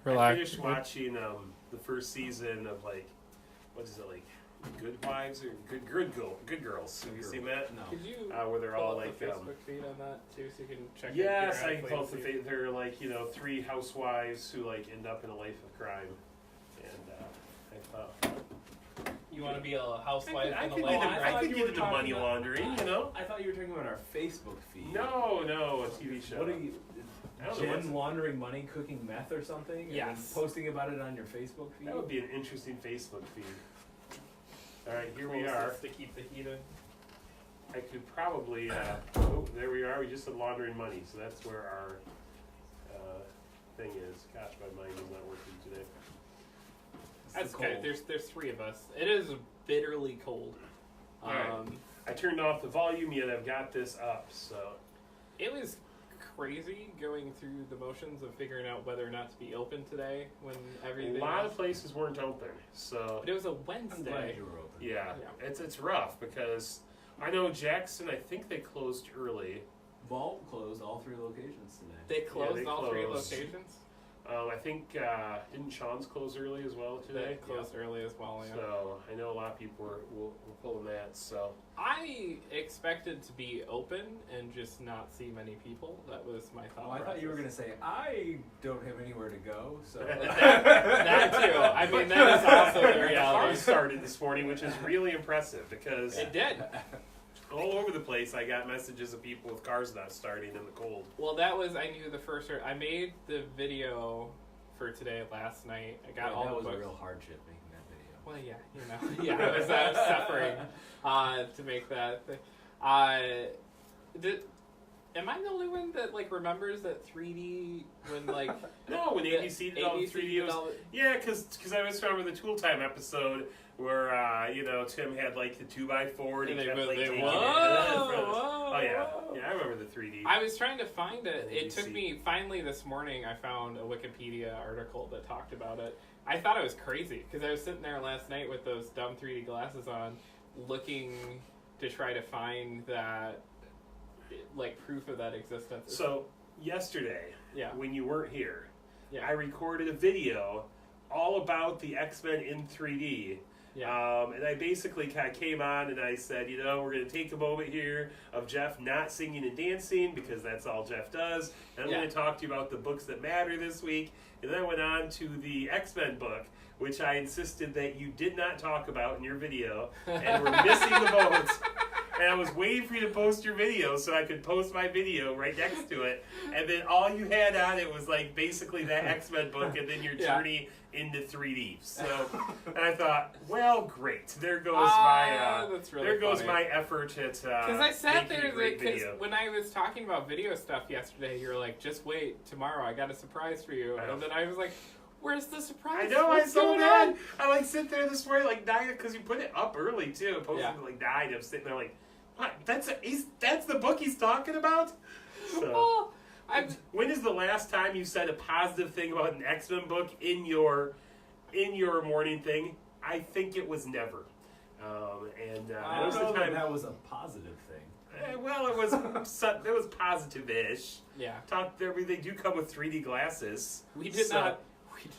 relax. I finished watching the first season of what is it, Good Wives or Good Girls? Have you seen that? No. Could you Where they're pull all up the Facebook feed on that too, so you can check it? Yes, I can periodically pull up and the see? they're three housewives who end up in a life of crime, and I thought You want to be a housewife I in a could life get of into, crime? I could you get were into talking money about- laundering, you know. I thought you were talking about our Facebook feed. No, a TV show. What are you? I don't know, what's- Jen laundering money, cooking meth or something? and then Yes. posting about it on your Facebook feed? That would be an interesting Facebook feed. All right, here we are. To keep the heat in. I could probably. Oh, there we are. We just said laundering money, so that's where our thing is. Gosh, my mind is not working today. It's That's the okay. cold. There's three of us. It is bitterly cold. Alright. I turned off the volume, yet I've got this up. So It was crazy going through the motions of figuring out whether or not to be open today when everything. a lot of places weren't open. So But it was a I'm glad Wednesday. you were open. yeah, Yeah. it's rough because I know Jackson. I think they closed early. Vault closed all 3 locations today. They closed they all 3 closed. locations. I think didn't Sean's close early as well today? They closed early as well. Yeah. So I know a lot of people were pulling that. So I expected to be open and just not see many people. That was my thought. Oh, I thought you were going to say, I don't have anywhere to go, so... that too. I mean, that is also the the reality. car started this morning, which is really impressive because It did. all over the place I got messages of people with cars not starting in the cold. Well, that was, I knew the first. I made the video for today last night. I got all that the was books. a real hardship making that video. Well, yeah, yeah, I was suffering to make that. Am I the only one that remembers that 3D when No, when ABC did all the 3D, it was, yeah, because I always remember the Tool Time episode where Tim had the 2x4 and he kept taking it. Oh yeah, yeah, I remember the 3D. I was trying to find it. It took ABC. me, finally this morning, I found a Wikipedia article that talked about it. I thought it was crazy, because I was sitting there last night with those dumb 3D glasses on, looking to try to find that, proof of that existence. So, yesterday, Yeah. when you weren't here, Yeah. I recorded a video all about the X-Men in 3D. Yeah. And I basically kind of came on and I said, we're going to take a moment here of Jeff not singing and dancing because that's all Jeff does. And I'm Yeah. going to talk to you about the books that matter this week. And then I went on to the X-Men book, which I insisted that you did not talk about in your video. And we're missing the boats. And I was waiting for you to post your video so I could post my video right next to it. And then all you had on it was basically that X-Men book and then your journey into 3D. So, and I thought, well, great. There goes that's really there goes funny. my effort at Because I sat making there, a great because video. when I was talking about video stuff yesterday, you were like, just wait, tomorrow I got a surprise for you. I know. And then I was like, where's the surprise? I know, What's I'm so going mad. on? I sit there this morning 9 because you put it up early too. Posted Yeah. at 9. I'm sitting there what? That's the book he's talking about? So. Well, When is the last time you said a positive thing about an X-Men book in your morning thing? I think it was never. I don't most of know the time, that was a positive thing. well, it was positive-ish. yeah. They do come with 3D glasses. We did So-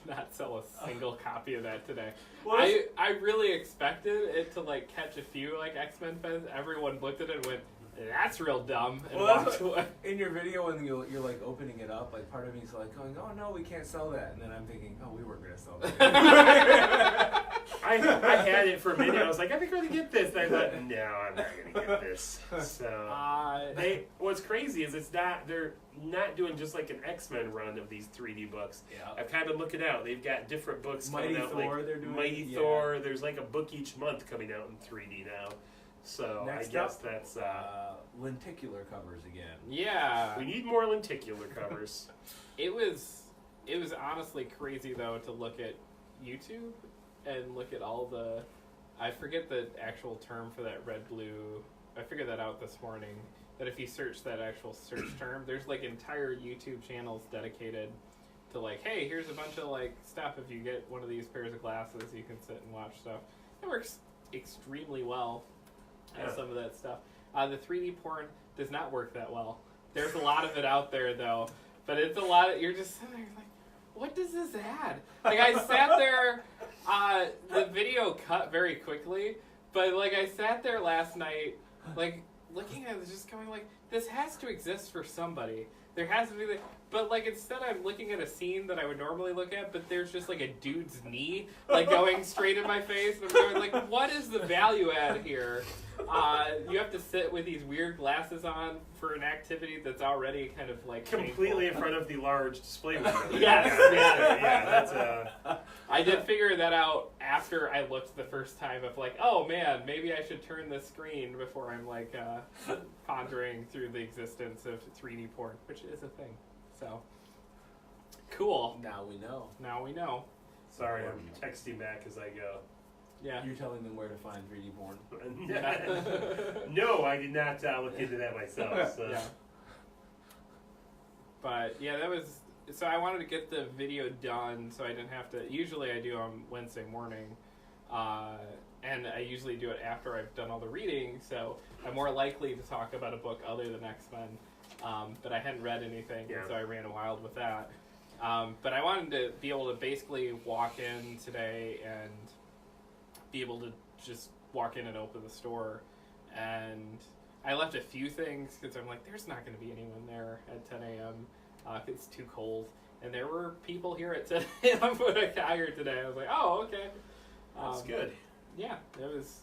not sell a single copy of that today. Well, I really expected it to catch a few X-Men fans. Everyone looked at it and went, that's real dumb, and Well, that's walked away. In your video, when you're opening it up, part of me is going, oh no, we can't sell that. And then I'm thinking, oh, we weren't going to sell that. I had it for a minute. I was like, I think I'm going to get this. And I thought, no, I'm not going to get this. So what's crazy is they're not doing just an X-Men run of these 3D books. Yeah. I've kind of looked it out. They've got different books Mighty coming out. Thor, they're doing. Mighty Thor. There's a book each month coming out in 3D now. So Next I guess up, that's lenticular covers again. Yeah. we need more lenticular covers. It was honestly crazy though to look at YouTube and look at all the, I forget the actual term for that red blue. I figured that out this morning. That if you search that actual search term, there's entire YouTube channels dedicated to hey, here's a bunch of stuff. If you get one of these pairs of glasses, you can sit and watch stuff. It works extremely well. And some of that stuff. The 3D porn does not work that well. There's a lot of it out there though, but it's a lot of, you're just sitting there what does this add? Like, I sat there, the video cut very quickly, but, like, I sat there last night, like, looking at it, just going, like, this has to exist for somebody. There has to be, but, like, instead I'm looking at a scene that I would normally look at, but there's just, like, a dude's knee, like, going straight in my face, and I'm going, like, what is the value add here? You have to sit with these weird glasses on for an activity that's already kind of, like, completely painful. in front of the large display window. Yes, yeah, that's I did figure that out after I looked the first time of like, oh man, maybe I should turn the screen before I'm like pondering through the existence of 3D porn, which is a thing. So, cool. Now we know. Now we know. Sorry, I'm texting back as I go. Yeah. You're telling them where to find 3D porn. No, I did not look into that myself. So. Yeah. But yeah, that was. So I wanted to get the video done so I didn't have to. Usually I do on Wednesday morning, and I usually do it after I've done all the reading. So I'm more likely to talk about a book other than X-Men. But I hadn't read anything, so I ran wild with that. But I wanted to be able to basically walk in today and be able to just walk in and open the store. And I left a few things because I'm like, there's not going to be anyone there at 10 a.m. It's too cold. And there were people here at 10 a.m. when I got here today. I was like, oh, okay. That's good. Yeah, it was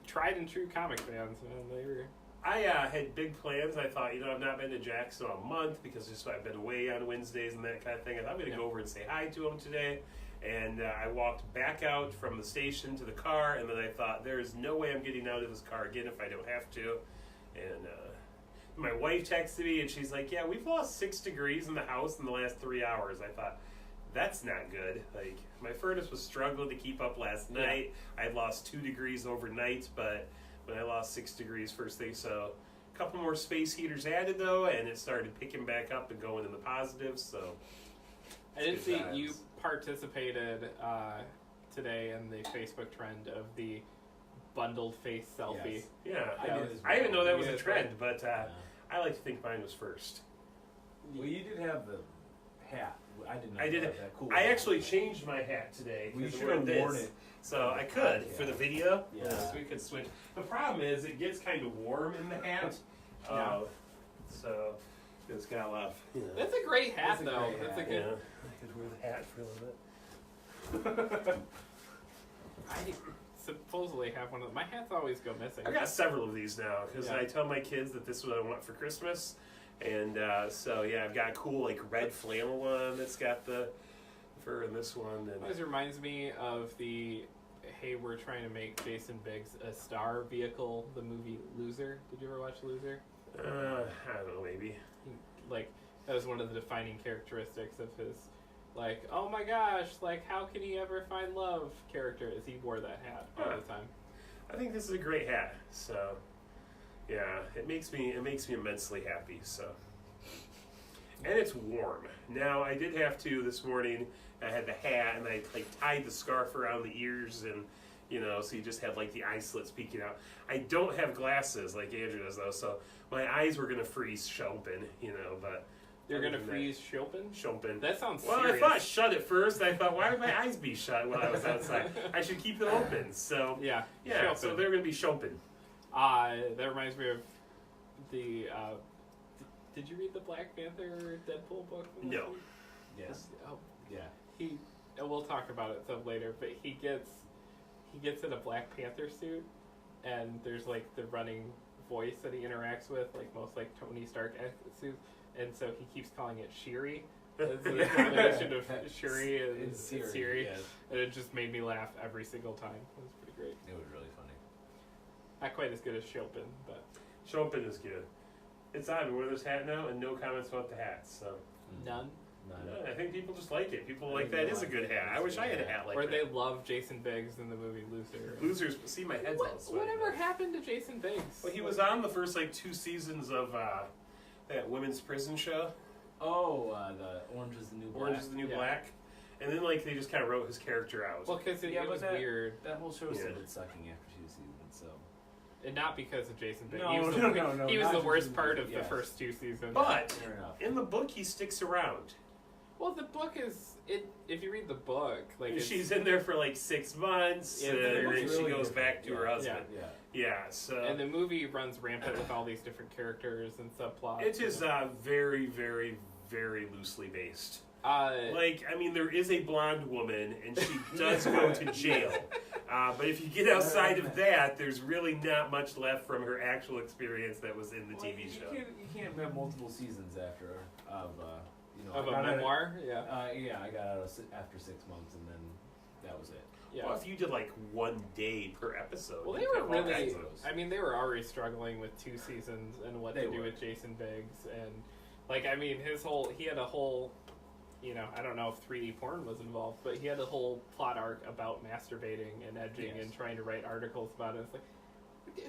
tried and true comic fans, man. They were... I had big plans. I thought, I've not been to Jackson in a month because just I've been away on Wednesdays and that kind of thing. I thought I'm going to go over and say hi to him today. And I walked back out from the station to the car, and then I thought, there is no way I'm getting out of this car again if I don't have to. And my wife texted me, and she's like, yeah, we've lost 6 degrees in the house in the last 3 hours. I thought, that's not good. Like, my furnace was struggling to keep up last night. I had lost 2 degrees overnight, but when I lost 6 degrees first thing, so a couple more space heaters added, though, and it started picking back up and going in the positives, so... I did see you participated today in the Facebook trend of the bundled face selfie. Yes. Yeah, I didn't know that was a trend, but I like to think mine was first. Well, you did have the hat. I did not. I did. Have that cool. I actually changed my hat today. We because should we're have this. worn it. So I could for the video. Yeah. So we could switch. The problem is it gets kind of warm in the hat. So it's got a lot of. That's a great hat, though. That's a good. Yeah. I could wear the hat for a little bit. I supposedly have one of them. My hats always go missing. I've got several of these now because I tell my kids that this is what I want for Christmas. And so, yeah, I've got a cool, like, red flannel one that's got the fur in this one. And it always reminds me of the, hey, we're trying to make Jason Biggs a star vehicle, the movie Loser. Did you ever watch Loser? I don't know, maybe. Like, that was one of the defining characteristics of his, like, oh my gosh, like, how can he ever find love character, is he wore that hat all the time. I think this is a great hat, so... Yeah, it makes me immensely happy. So, and it's warm. Now I did have to this morning. I had the hat and I tied the scarf around the ears and so you just have like the eye slits peeking out. I don't have glasses like Andrew does though, so my eyes were gonna freeze open. But they're gonna freeze open. Open. That sounds. Well, serious. I thought shut at first. I thought, why would my eyes be shut while I was outside? I should keep them open. So yeah. So they're gonna be open. That reminds me of the. Did you read the Black Panther Deadpool book? No. Yes. Oh, yeah. We'll talk about it some later. But he gets in a Black Panther suit, and there's like the running voice that he interacts with, like most like Tony Stark suits, and so he keeps calling it Shiri. It's a combination of Shuri and Siri, yes. and it just made me laugh every single time. It was pretty great. It was really funny. Not quite as good as Chopin, but Chopin is good. It's odd. We wear this hat now, and no comments about the hats. So none. I think people just like it. People like that is a good hat. I wish I had a hat like that. Or they love Jason Biggs in the movie Loser. Losers. See, my head's all sweaty. Whatever happened to Jason Biggs? Well, he was on the first 2 seasons of that women's prison show. Oh, the Orange is the New Black. Orange is the New Black. And then they just kind of wrote his character out. Well, because it was weird. That whole show started sucking after 2 seasons, so. And not because of Jason Biggs. No, he was the worst Jason part Biggs, of the first 2 seasons. But in the book, he sticks around. Well, the book is it. If you read the book, like she's in there for like 6 months, Yeah, and then really she goes different. back to her husband. Yeah. Yeah, so and the movie runs rampant with all these different characters and subplots. it is very, very, very loosely based. Like, I mean, there is a blonde woman, and she does go to jail. But if you get outside of that, there's really not much left from her actual experience that was in the TV show. You can't have multiple seasons after of of a memoir, yeah, I got out after 6 months, and then that was it. Yeah. Well, if you did like 1 day per episode. Well, they you'd were have all really. kinds of those. I mean, they were already struggling with 2 seasons and what They to do were. with Jason Biggs, and like, I mean, he had a whole. I don't know if 3D porn was involved, but he had a whole plot arc about masturbating and edging and trying to write articles about it. It's like,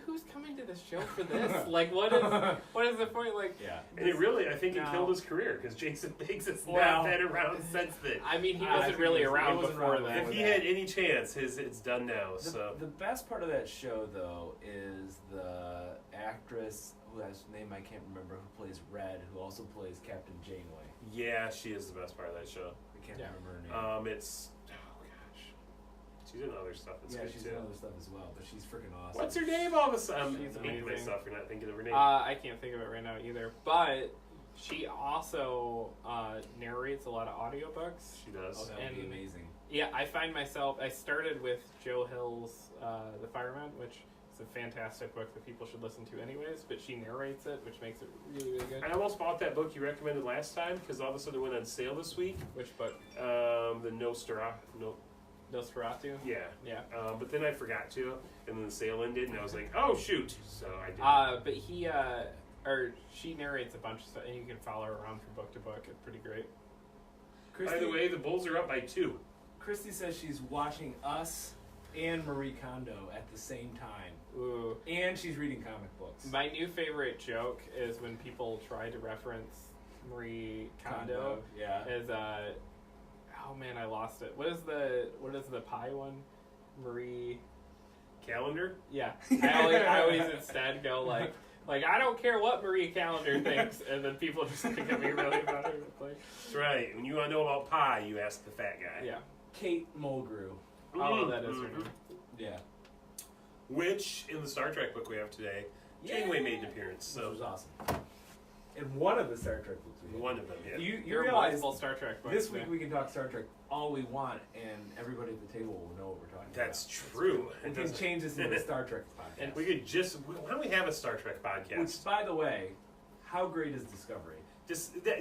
who's coming to this show for this? Like, what is the point? Like, and it really, I think it No. killed his career because Jason Biggs has Well, not been around since then. I mean, he I wasn't think really he around wasn't before around that. If before he had any chance, it's done now. So The best part of that show, though, is the actress whose name I can't remember, who plays Red, who also plays Captain Janeway. yeah, she is the best part of that show. I can't Yeah. remember her name. It's she's in other stuff. That's Yeah, good she's too. in other stuff as well, but she's freaking awesome. What's her name? All of a sudden, She's I'm hating amazing. myself for not thinking of her name. I can't think of it right now either, but she also narrates a lot of audiobooks. She does. Oh, that would be and- amazing. Yeah, I find myself. I started with Joe Hill's The Fireman, which is a fantastic book that people should listen to anyways, but she narrates it, which makes it really, really good. I almost bought that book you recommended last time because all of a sudden it went on sale this week. Which book? The Nosferatu? Yeah. Yeah. But then I forgot to, and then the sale ended, and I was like, oh, shoot. So I did. But she narrates a bunch of stuff, and you can follow her around from book to book. It's pretty great. By the way, the Bulls are up by 2. Christy says she's watching Us and Marie Kondo at the same time. Ooh. And she's reading comic books. My new favorite joke is when people try to reference Marie Kondo. Yeah. Is oh man, I lost it. What is the pie one? Marie. Calendar? Yeah. I always instead go like I don't care what Marie Calendar thinks, and then people just look at me really funny. Like, That's right. When you want to know about pie, you ask the fat guy. yeah. Kate Mulgrew. Oh, that is her name. Yeah. Which, in the Star Trek book we have today, Janeway made an appearance. Which So was awesome. In one of the Star Trek books we had. one of them, yeah. You There are realize multiple Star Trek books. this week yeah. we can talk Star Trek all we want, and everybody at the table will know what we're talking That's about. true. We It can doesn't- change this into a Star Trek podcast. And we could why don't we have a Star Trek podcast? Which, by the way, how great is Discovery?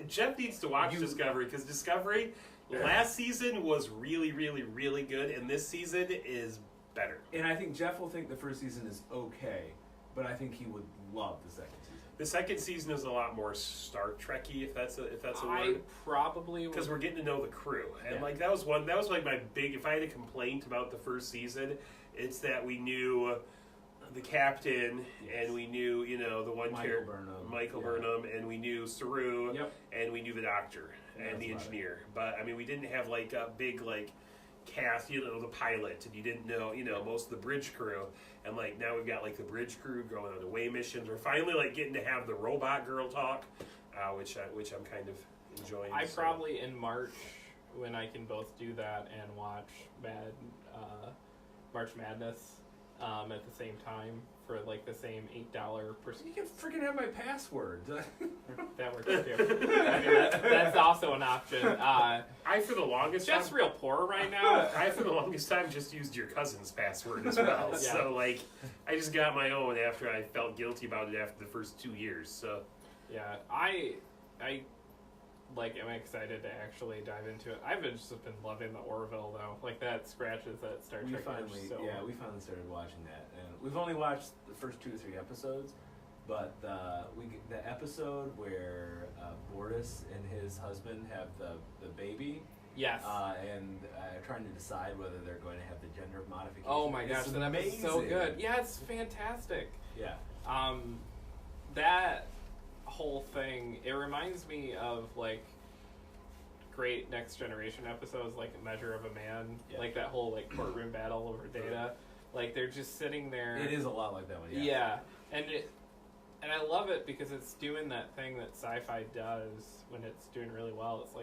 Jeff needs to watch You- Discovery because Discovery last season was really, really, really good, and this season is better. And I think Jeff will think the first season is okay, but I think he would love the second season. The second season is a lot more Star Trek-y, if that's a I word. probably would. Because we're getting to know the crew, and Yeah. like that was like my big. If I had a complaint about the first season, it's that we knew the captain, and we knew the one Michael Burnham. Michael Yeah. Burnham, and we knew Saru, Yep. and we knew the doctor Yeah, and the that's about engineer. But I mean, we didn't have like a big cast, the pilot, and you didn't know, most of the bridge crew. And now we've got the bridge crew going on away missions. We're finally getting to have the robot girl talk, which I'm kind of enjoying. I so. probably in March, when I can both do that and watch March Madness at the same time for the same $8 per. You can freaking have my password. That works too. I mean, that's also an option. I for the longest Just time, real poor right now. I for the longest time just used your cousin's password as well. Yeah. So I just got my own after I felt guilty about it after the first 2 years. So Yeah, I am excited to actually dive into it. I've just been loving the Orville though. That scratches that Star we Trek finally started watching that, and we've only watched the first 2 or 3 episodes. But the episode where Bortus and his husband have the baby, Yes. and trying to decide whether they're going to have the gender modification. Oh my gosh, It's that episode's so amazing. good. Yeah, it's fantastic. Yeah. That whole thing, it reminds me of great Next Generation episodes like Measure of a Man, Yeah. that whole courtroom battle over Data. They're just sitting there. It is a lot like that one. Yeah, and I love it because it's doing that thing that sci-fi does when it's doing really well. It's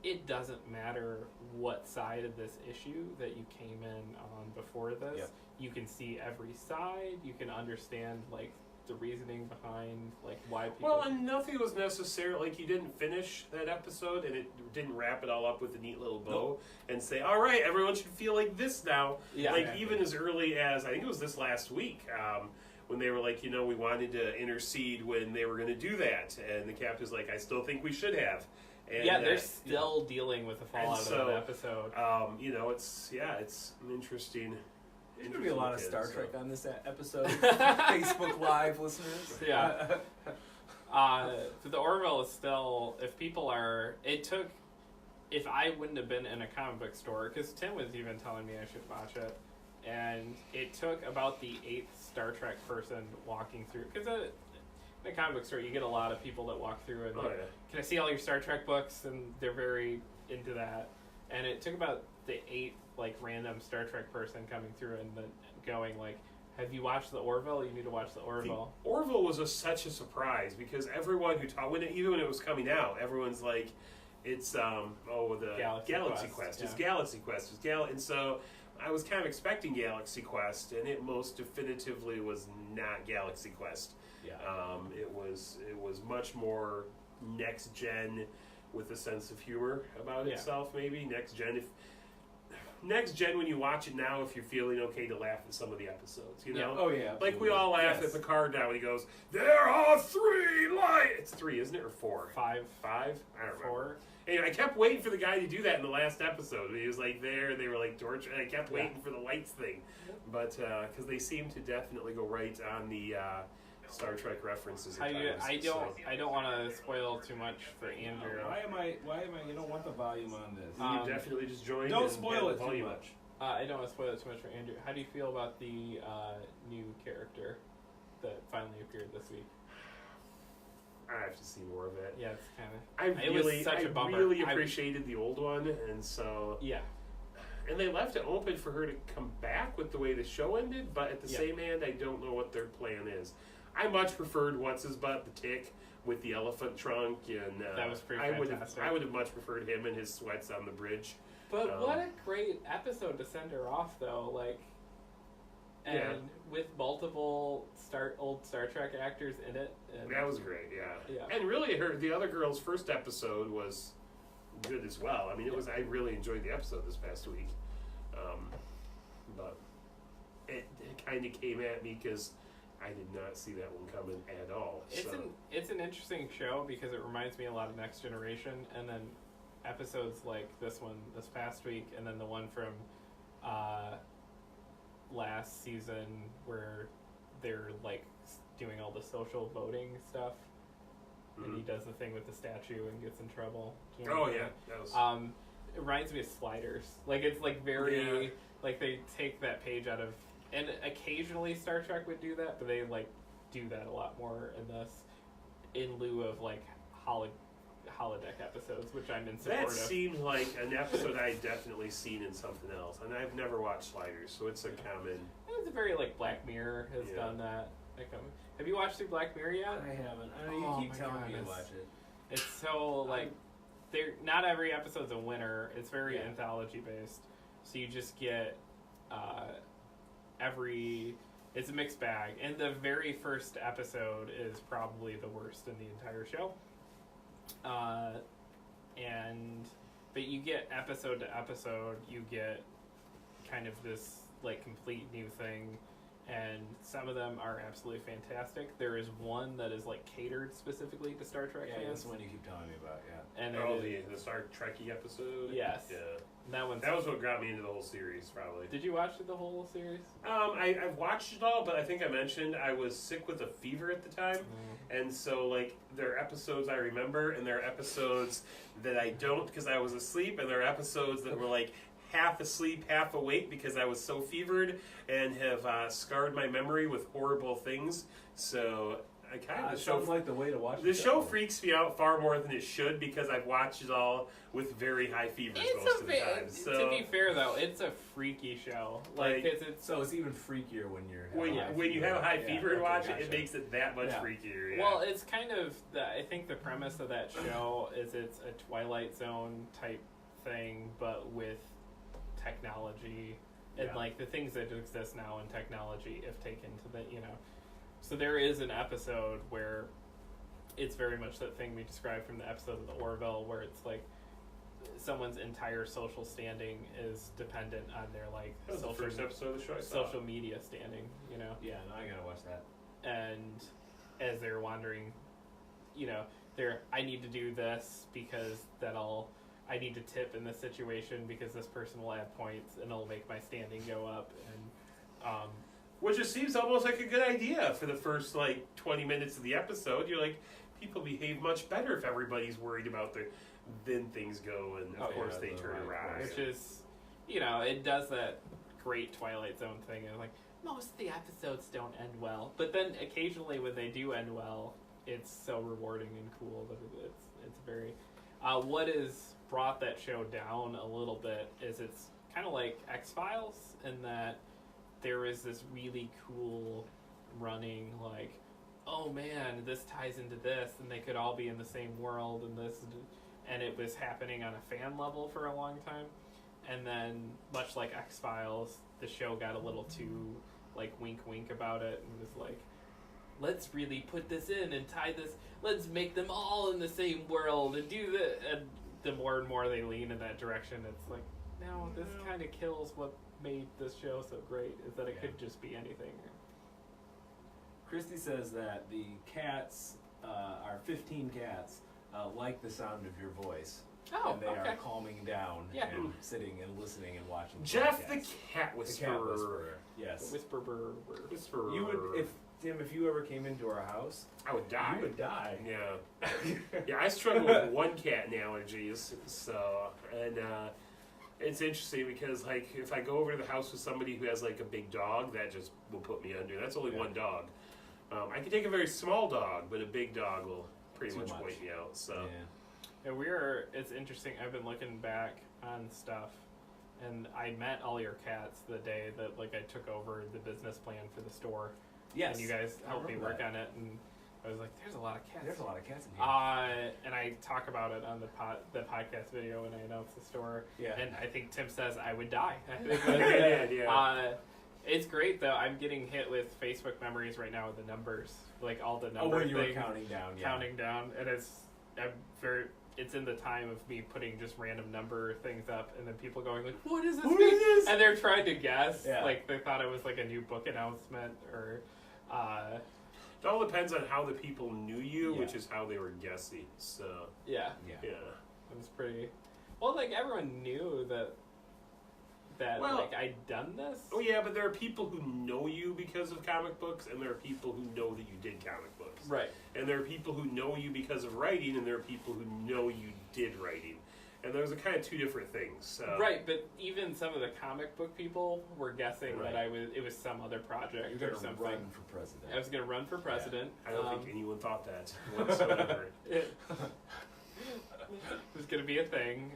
it doesn't matter what side of this issue that you came in on before this. Yep. You can see every side. You can understand like the reasoning behind like why people. Well, and nothing was necessarily like you didn't finish that episode, and it didn't wrap it all up with a neat little bow and say, "All right, everyone should feel like this now." Yeah, like exactly. even as early as I think it was this last week. When they were like, we wanted to intercede when they were going to do that, and the captain's like, I still think we should have. And, yeah, they're still dealing with the fallout of that episode. It's an interesting. There's going to be a lot of Star Trek on this episode. Yeah. Facebook Live listeners. Yeah. The Orville is still, if I wouldn't have been in a comic book store, because Tim was even telling me I should watch it, and it took about the 8th Star Trek person walking through, because in a comic book store you get a lot of people that walk through and can I see all your Star Trek books, and they're very into that, and it took about the 8th like random Star Trek person coming through and then going like, have you watched the Orville? You need to watch the Orville. The Orville was such a surprise because everyone who taught even when it was coming out, everyone's like, it's the Galaxy Quest. Yeah. It's Galaxy Quest. And so I was kind of expecting Galaxy Quest, and it most definitively was not Galaxy Quest. Yeah. It was much more next gen with a sense of humor about itself. Maybe next gen when you watch it now, if you're feeling okay to laugh at some of the episodes, Yeah. Oh yeah. Absolutely. Like we all laugh at Picard now when he goes, "There are 3 lights." It's 3, isn't it, or 4? 5. 5? I don't remember. 4. Anyway, I kept waiting for the guy to do that in the last episode. He was like there, they were like torturing. I kept waiting for the lights thing, but because they seem to definitely go right on the Star Trek references. I don't want to spoil too much for Andrew. Why am I? You don't want the volume on this. You definitely just joined. Don't and spoil had it the too volume much. I don't want to spoil it too much for Andrew. How do you feel about the new character that finally appeared this week? I have to see more of it. Yeah, it's kind of. I really appreciated the old one, and so yeah. And they left it open for her to come back with the way the show ended, but at the same hand, I don't know what their plan is. I much preferred what's his butt, the Tick, with the elephant trunk, and that was pretty fantastic. I would have much preferred him in his sweats on the bridge. But what a great episode to send her off, though! Like, and with multiple old Star Trek actors in it. And that was great, yeah. And really, the other girl's first episode was good as well. I mean, it was. I really enjoyed the episode this past week, but it kind of came at me because I did not see that one coming at all. It's an interesting show because it reminds me a lot of Next Generation, and then episodes like this one this past week, and then the one from last season where they're like doing all the social voting stuff, and he does the thing with the statue and gets in trouble. That was... it reminds me of Sliders. Like it's like very like they take that page out of, and occasionally Star Trek would do that, but they like do that a lot more in this, in lieu of like holodeck episodes, which I'm in support of. That seemed like an episode I'd definitely seen in something else, and I've never watched Sliders, so it's a common... And it's a very, like, Black Mirror has done that. Have you watched through Black Mirror yet? I haven't. I know you keep telling me to watch it. It's so, like, not every episode's a winner. It's very anthology-based, so you just get it's a mixed bag, and the very first episode is probably the worst in the entire show. But you get episode to episode, you get kind of this like complete new thing, and some of them are absolutely fantastic. There is one that is like catered specifically to Star Trek fans. Yeah, that's the one you keep telling me about. Yeah. And the Star Trek-y episode. Yes. Yeah. That was what got me into the whole series, probably. Did you watch the whole series? I've watched it all, but I think I mentioned I was sick with a fever at the time, and so like there are episodes I remember, and there are episodes that I don't because I was asleep, and there are episodes that were like half asleep, half awake because I was so fevered, and have scarred my memory with horrible things. So I kind of sounds like the way to watch the show freaks me out far more than it should because I've watched it all with very high fevers most of the time. So to be fair though, it's a freaky show. Like it's so it's even freakier when you're when you have a high fever and watch gotcha. it makes it that much freakier. Yeah. Well, it's kind of I think the premise of that show is it's a Twilight Zone type thing, but with technology and like the things that exist now in technology, if taken to the So there is an episode where it's very much that thing we described from the episode of the Orville, where it's like someone's entire social standing is dependent on their like social first episode of the show. Social media standing. Yeah, no, I gotta watch that. And as they're wandering, I need to do this because I need to tip in this situation because this person will add points and it'll make my standing go up. And which just seems almost like a good idea for the first 20 minutes of the episode. You're like, people behave much better if everybody's worried about then things go, and of course they turn around. Which is, it does that great Twilight Zone thing. And like most of the episodes don't end well, but then occasionally when they do end well, it's so rewarding and cool that it's very. What has brought that show down a little bit is it's kind of like X-Files in that there is this really cool running oh man, this ties into this, and they could all be in the same world, and it was happening on a fan level for a long time, and then much like X-Files, the show got a little too wink wink about it, and was like, let's really put this in and tie this, let's make them all in the same world and do that, and the more and more they lean in that direction, it's like, no, this kind of kills what made this show so great, is that it could just be anything. Christy says that the cats, our 15 cats, like the sound of your voice. Oh, and they are calming down and sitting and listening and watching. Jeff the cat whisperer. The cat whisperer. Yes. Whisperer. You would, if you ever came into our house, I would die. You would die. Yeah. Yeah, I struggle with one cat allergies, so, and it's interesting because if I go over to the house with somebody who has a big dog, that just will put me under. That's only one dog. I can take a very small dog, but a big dog will pretty much wipe me out. So. Yeah. And it's interesting. I've been looking back on stuff, and I met all your cats the day that I took over the business plan for the store. Yes. And you guys helped me work on it, and I was like, "There's a lot of cats." There's a lot of cats in here. And I talk about it on the podcast video when I announce the store. Yeah. And I think Tim says I would die. I think yeah. It's great though. I'm getting hit with Facebook memories right now with the numbers, all the numbers. Oh, when you were counting down. Yeah. Counting down, and it's in the time of me putting just random number things up, and then people going "What is this?" What is this? And they're trying to guess. Yeah. They thought it was a new book announcement or. It all depends on how the people knew you, which is how they were guessing. So yeah. It was pretty. Well, everyone knew that I'd done this. Oh yeah, but there are people who know you because of comic books, and there are people who know that you did comic books. Right. And there are people who know you because of writing, and there are people who know you did writing. And those are kind of two different things. So. Right, but even some of the comic book people were guessing that it was some other project or something. Run for president. I was going to run for president. Yeah. I don't think anyone thought that whatsoever. It was going to be a thing.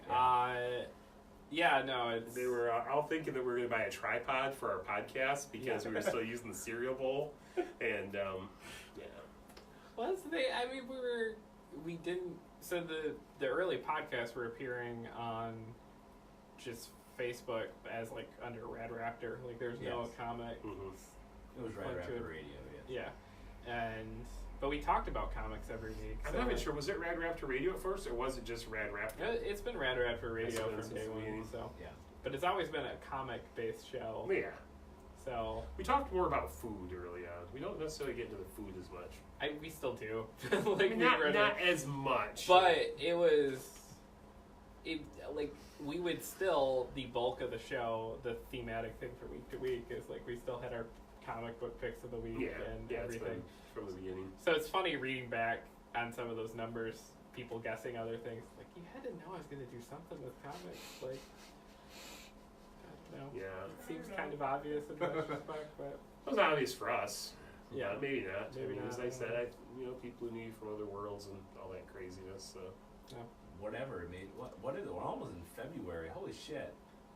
They were all thinking that we were going to buy a tripod for our podcast because we were still using the cereal bowl, and Well, that's the thing. I mean, we didn't. So the early podcasts were appearing on just Facebook as under Rad Raptor. There's no comic. Mm-hmm. It was Rad Raptor Radio. Yes. Yeah, but we talked about comics every week. I'm not even sure. Was it Rad Raptor Radio at first, or was it just Rad Raptor? It's been Rad Raptor Radio from day one. So yeah. But it's always been a comic-based show. Yeah. So we talked more about food early on. We don't necessarily get into the food as much. We still do. Not as much. But we would still, the bulk of the show, the thematic thing for week to week is we still had our comic book picks of the week and everything. From the beginning. So it's funny reading back on some of those numbers, people guessing other things. You had to know I was going to do something with comics. I don't know. Yeah. It seems kind of obvious in that respect, but... It was obvious for us. Yeah. Maybe not. Maybe I mean, not, as I I don't said, know. people who need from other worlds and all that craziness. So. Whatever. I mean, what is it? We're almost in February. Holy shit.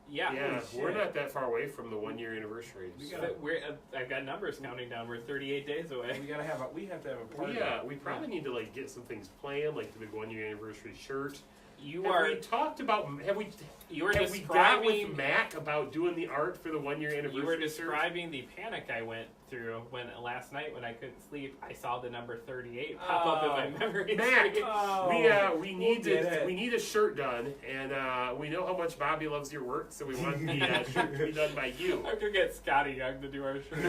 Yeah. Yeah, shit. we're not that far away from the 1 year anniversary. We so. gotta- I've got numbers counting down. We're 38 days away. We have to have a party. We probably need to like get some things planned, like the big 1 year anniversary shirt. You Have are. we talked about? Have we got describing. with Mac about doing the art for the 1 year anniversary? You were shirt? describing the panic I went through when last night when I couldn't sleep. I saw the number 38 pop up in my memory. Mac, Oh, we need get it. we need a shirt done, and we know how much Bobby loves your work, so we want the shirt to be done by you. I'm gonna get Scotty Young to do our shirt.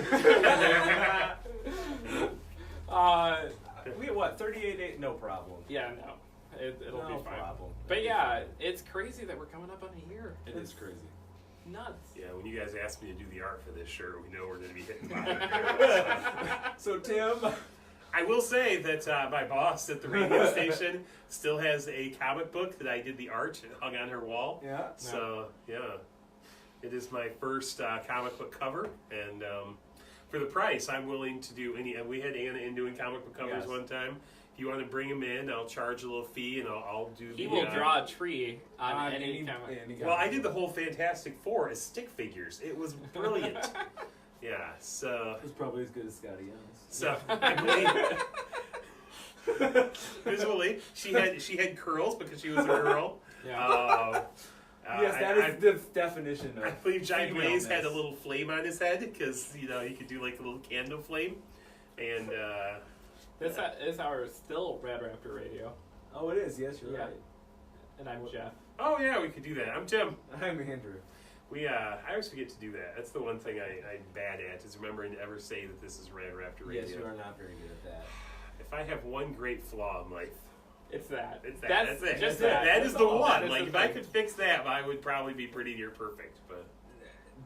We have what? 38 days? No problem. Yeah, no, it'll No be fine. problem. But yeah, it's crazy that we're coming up on a year. It is crazy. Nuts. Yeah, when you guys asked me to do the art for this shirt, we know we're going to be hitting Bobby. So Tim, I will say that my boss at the radio station still has a comic book that I did the art and hung on her wall. yeah. So, yeah. It is my first comic book cover, and for the price, I'm willing to do any. We had Anna in doing comic book covers Yes. one time. If you want to bring him in, I'll charge a little fee, and I'll do He the. will draw a tree on any any comic. Well, I did the whole Fantastic Four as stick figures. It was brilliant. Yeah, so. It was probably as good as Scotty Young's. So I believe visually, she had curls because she was a girl. Yeah. Yes, that is the definition of. I believe Giant Blaze had a femaleness. little flame on his head because you could do like a little candle flame, and This is our still Rad Raptor Radio, Oh, it is. Yes, you're Yeah. right. and I'm Jeff. oh yeah, we could do that. I'm Tim. I'm Andrew. I always forget to do that. That's the one thing I'm bad at is remembering to ever say that this is Rad Raptor Radio. Yes, you are not very good at that. If I have one great flaw in life, It's that. it's that. That's it. just that. that. That is That's the all. one. That is Like the if I thing. could fix that, I would probably be pretty near perfect. But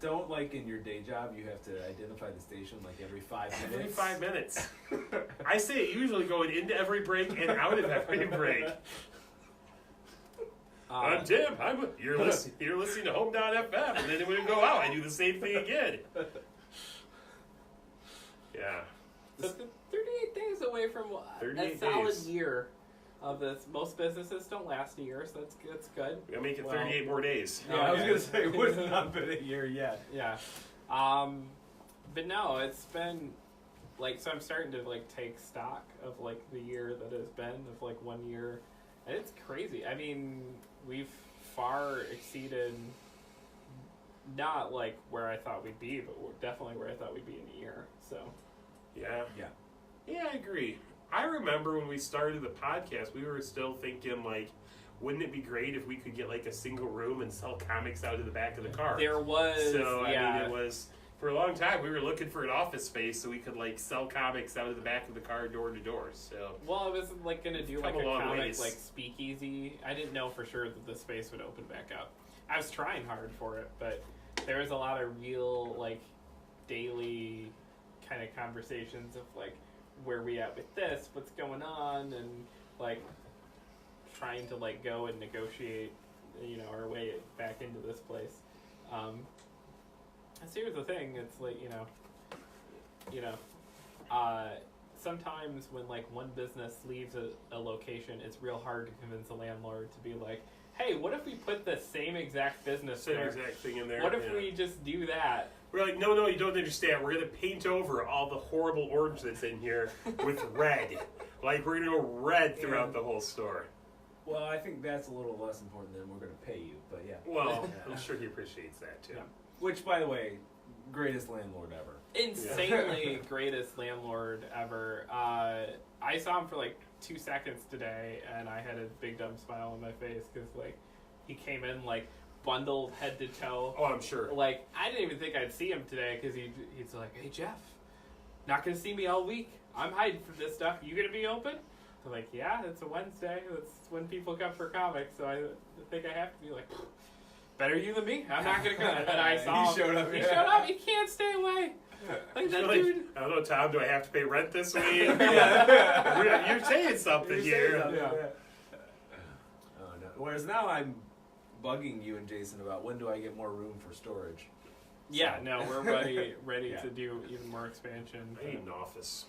Don't like in your day job. You have to identify the station like every 5 minutes. every 5 minutes, I say it usually going into every break and out of every break. I'm Tim. You're listening to Home.fm, and then when we go out, I do the same thing again. Yeah. So 38 days away from 38 a solid days. year of this. Most businesses don't last a year, so that's good. We're gonna make it Well, 38 more days. Yeah, I was Okay. gonna say it would not been a year yet. Yeah. But no, it's been like so. I'm starting to like take stock of like the year that has been of like 1 year, and it's crazy. I mean, we've far exceeded not like where I thought we'd be, but we're definitely where I thought we'd be in a year. So Yeah. Yeah. Yeah, I agree. I remember when we started the podcast, we were still thinking like, wouldn't it be great if we could get like a single room and sell comics out of the back of the car? there was So I yeah. mean, it was for a long time we were looking for an office space so we could like sell comics out of the back of the car, door to door. So Well, I was like gonna do like come a a long comic ways. like speakeasy. I didn't know for sure that the space would open back up. I was trying hard for it, but there was a lot of real like daily kind of conversations of like where we at with this, what's going on, and like trying to like go and negotiate, our way back into this place. And so here's the thing: it's like sometimes when like one business leaves a location, it's real hard to convince a landlord to be like, hey, what if we put the same exact business same there? exact thing in there. What if yeah. we just do that? We're like, no, you don't understand. We're gonna paint over all the horrible orange that's in here with red. Like we're gonna go red throughout the whole store. Well, I think that's a little less important than we're gonna pay you, but yeah. Well, Yeah. I'm sure he appreciates that too. Yeah. Which, by the way, greatest landlord ever. Insanely greatest landlord ever. I saw him for like 2 seconds today, and I had a big dumb smile on my face because like he came in like bundled head to toe. Oh, I'm sure. Like I didn't even think I'd see him today because he's like, hey Jeff, not gonna see me all week. I'm hiding from this stuff. You gonna be open? I'm like, yeah, it's a Wednesday. That's when people come for comics. So I think I have to be like, better you than me. I'm not gonna come. And I saw He showed up. He yeah. showed up. He can't stay away. Like that You're like, dude. I don't know, Tom. Do I have to pay rent this week? Yeah. You're saying something You're here. saying something, Yeah. yeah. Oh, no. Whereas now I'm bugging you and Jason about when do I get more room for storage. Yeah, no, we're ready Yeah. to do even more expansion. I need an office.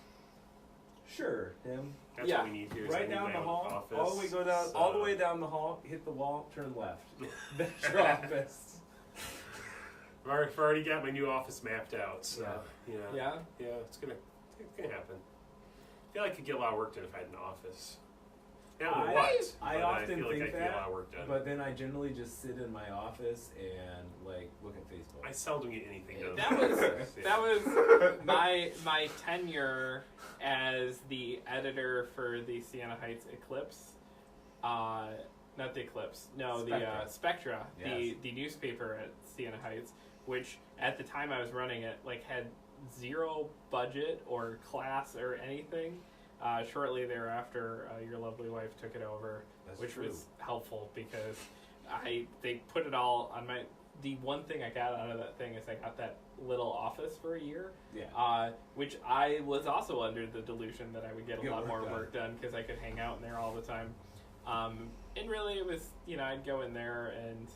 Sure, Tim. That's Yeah. what we need here. Is I Right need down my the own hall, office, all the way go down, so- all the way down the hall, hit the wall, turn left. That's your office. I've already got my new office mapped out, so Yeah. it's gonna happen. I feel like I could get a lot of work done if I had an office. Now I what? But often feel like think I could get a lot that, of work done. but then I generally just sit in my office and like look at Facebook. I seldom get anything done. That was my tenure as the editor for the Siena Heights Eclipse. Not the Eclipse. No, Spectra. the Spectra, Yes. the newspaper at Siena Heights, which at the time I was running it, like had zero budget or class or anything. Shortly thereafter, your lovely wife took it over, That's which true. was helpful because they put it all on my. The one thing I got out of that thing is I got that little office for a year, Yeah. which I was also under the delusion that I would get a Get lot work more done. work done because I could hang out in there all the time. And really, it was I'd go in there and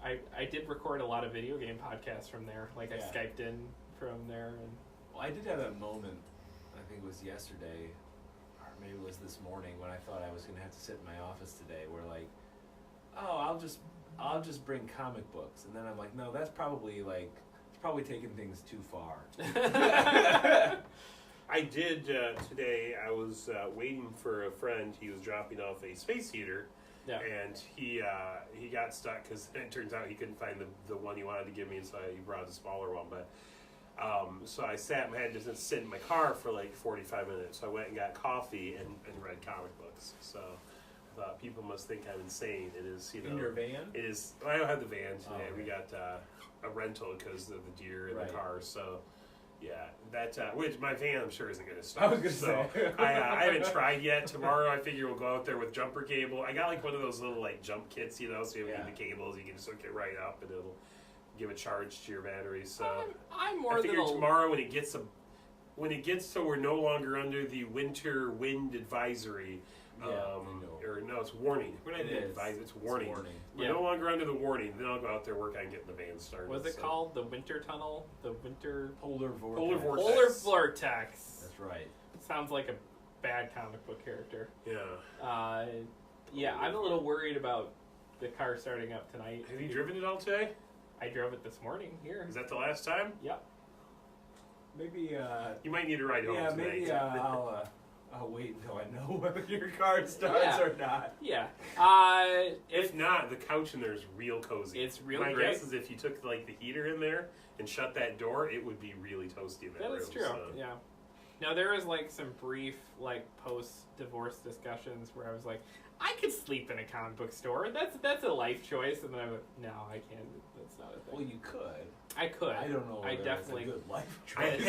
I did record a lot of video game podcasts from there. Like I Yeah. Skyped in from there and. Well, I did have that moment, I think it was yesterday, or maybe it was this morning, when I thought I was going to have to sit in my office today, where like, oh, I'll just bring comic books, and then I'm like, no, that's probably it's probably taking things too far. I did today. I was waiting for a friend. He was dropping off a space heater, Yeah. and he got stuck because it turns out he couldn't find the one he wanted to give me, and so he brought a smaller one. But so I had to sit in my car for like 45 minutes. So I went and got coffee and read comic books. So I thought people must think I'm insane. It is In your van? It is. Well, I don't have the van today. Oh, okay. We got a rental because of the deer in Right. the car. So. Yeah, that which my van I'm sure isn't going to stop. I was gonna so say. I haven't tried yet. Tomorrow I figure we'll go out there with jumper cable. I got like one of those little like jump kits, so you have Yeah. the cables. You can just hook it right up and it'll give a charge to your battery. So I'm I more than figure a tomorrow when it gets so we're no longer under the winter wind advisory. Or no, it's warning. We're not It even is. advisory. It's warning. We're Yeah. no longer under the warning. Then I'll go out there work on getting the van started. What's it so. called? The winter tunnel? The winter Polar vortex. Polar vortex. polar vortex. That's right. Sounds like a bad comic book character. Yeah. Yeah, I'm a little worried about the car starting up tonight. Have you driven it all today? I drove it this morning here. Is that the last time? Yep. Maybe, You might need a ride home yeah, tonight. maybe I'll wait until I know whether your car starts Yeah. or not. Yeah. If not, the couch in there is real cozy. It's real My great. guess is if you took like the heater in there and shut that door, it would be really toasty in that That room. is true. So. Yeah. Now there was like some brief like post-divorce discussions where I was like, I could sleep in a comic book store. That's a life choice, and then I went, no, I can't. That's not a thing. Well, you could. I could. I don't know. I whether definitely. It's a good life I choice.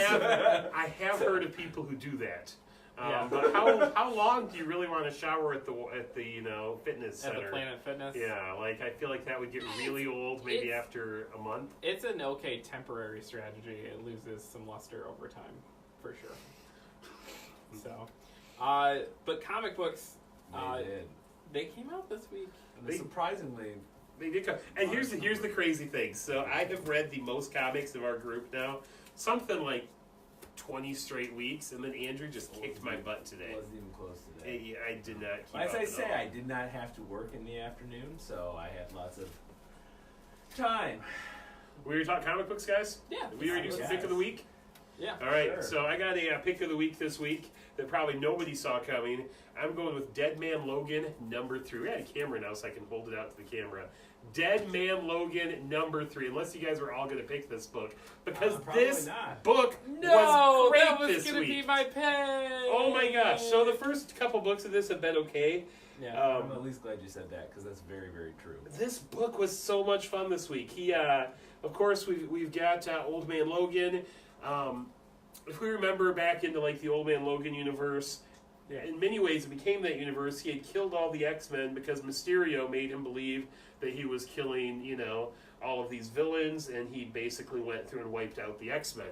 have heard of people who do that. Yeah. But how long do you really want to shower at the fitness At center? the Planet Fitness. Yeah, like I feel like that would get really old maybe it's- after a month. It's an okay temporary strategy. It loses some luster over time, for sure. So, but comic books, They did. they came out this week. And surprisingly, They did come. And here's the crazy thing. So I have read the most comics of our group now, something like 20 straight weeks, and then Andrew just kicked my butt today. wasn't even close to that. I did not keep As up I at say, all. I did not have to work in the afternoon, so I had lots of time. We were talking comic books, guys? Yeah. We already do some Yes. pick of the week? Yeah. All right, Sure. so I got a pick of the week this week that probably nobody saw coming. I'm going with Dead Man Logan #3. We had a camera now, so I can hold it out to the camera. Dead Man Logan #3. Unless you guys were all going to pick this book, because Probably this not. book No, was great that was this gonna week. be my pick. Oh my gosh! So the first couple books of this have been okay. Yeah. I'm at least glad you said that because that's very, very true. This book was so much fun this week. He, of course, we've got Old Man Logan. If we remember back into like the Old Man Logan universe, in many ways it became that universe. He had killed all the X-Men because Mysterio made him believe that he was killing, all of these villains, and he basically went through and wiped out the X-Men.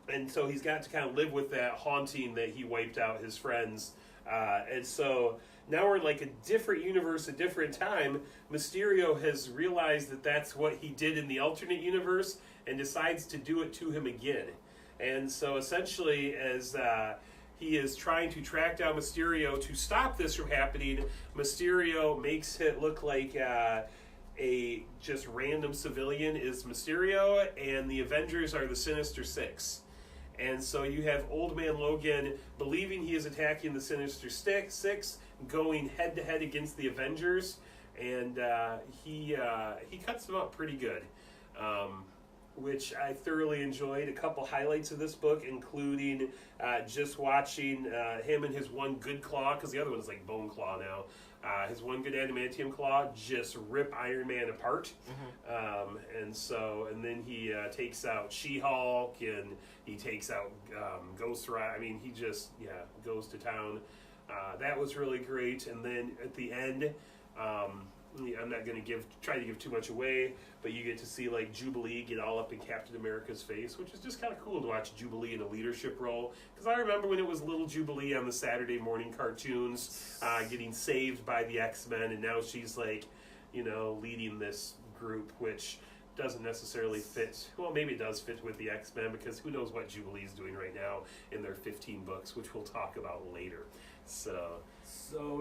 And so he's got to kind of live with that haunting that he wiped out his friends And so now we're in like a different universe, a different time. Mysterio has realized that that's what he did in the alternate universe and decides to do it to him again. And so essentially, as he is trying to track down Mysterio to stop this from happening, Mysterio makes it look like a just random civilian is Mysterio, and the Avengers are the Sinister Six. And so you have Old Man Logan believing he is attacking the Sinister Six, going head-to-head against the Avengers, and he cuts them up pretty good, which I thoroughly enjoyed. A couple highlights of this book, including just watching him and his one good claw, because the other one is like bone claw now. His one good adamantium claw just rip Iron Man apart. And then he takes out She-Hulk, and he takes out Ghost Rider. I mean, he just goes to town. That was really great. And then at the end, I'm not going to try to give too much away, but you get to see like Jubilee get all up in Captain America's face, which is just kind of cool to watch Jubilee in a leadership role. Because I remember when it was little Jubilee on the Saturday morning cartoons, getting saved by the X-Men, and now she's like, leading this group, which doesn't necessarily fit. Well, maybe it does fit with the X-Men, because who knows what Jubilee's doing right now in their 15 books, which we'll talk about later. So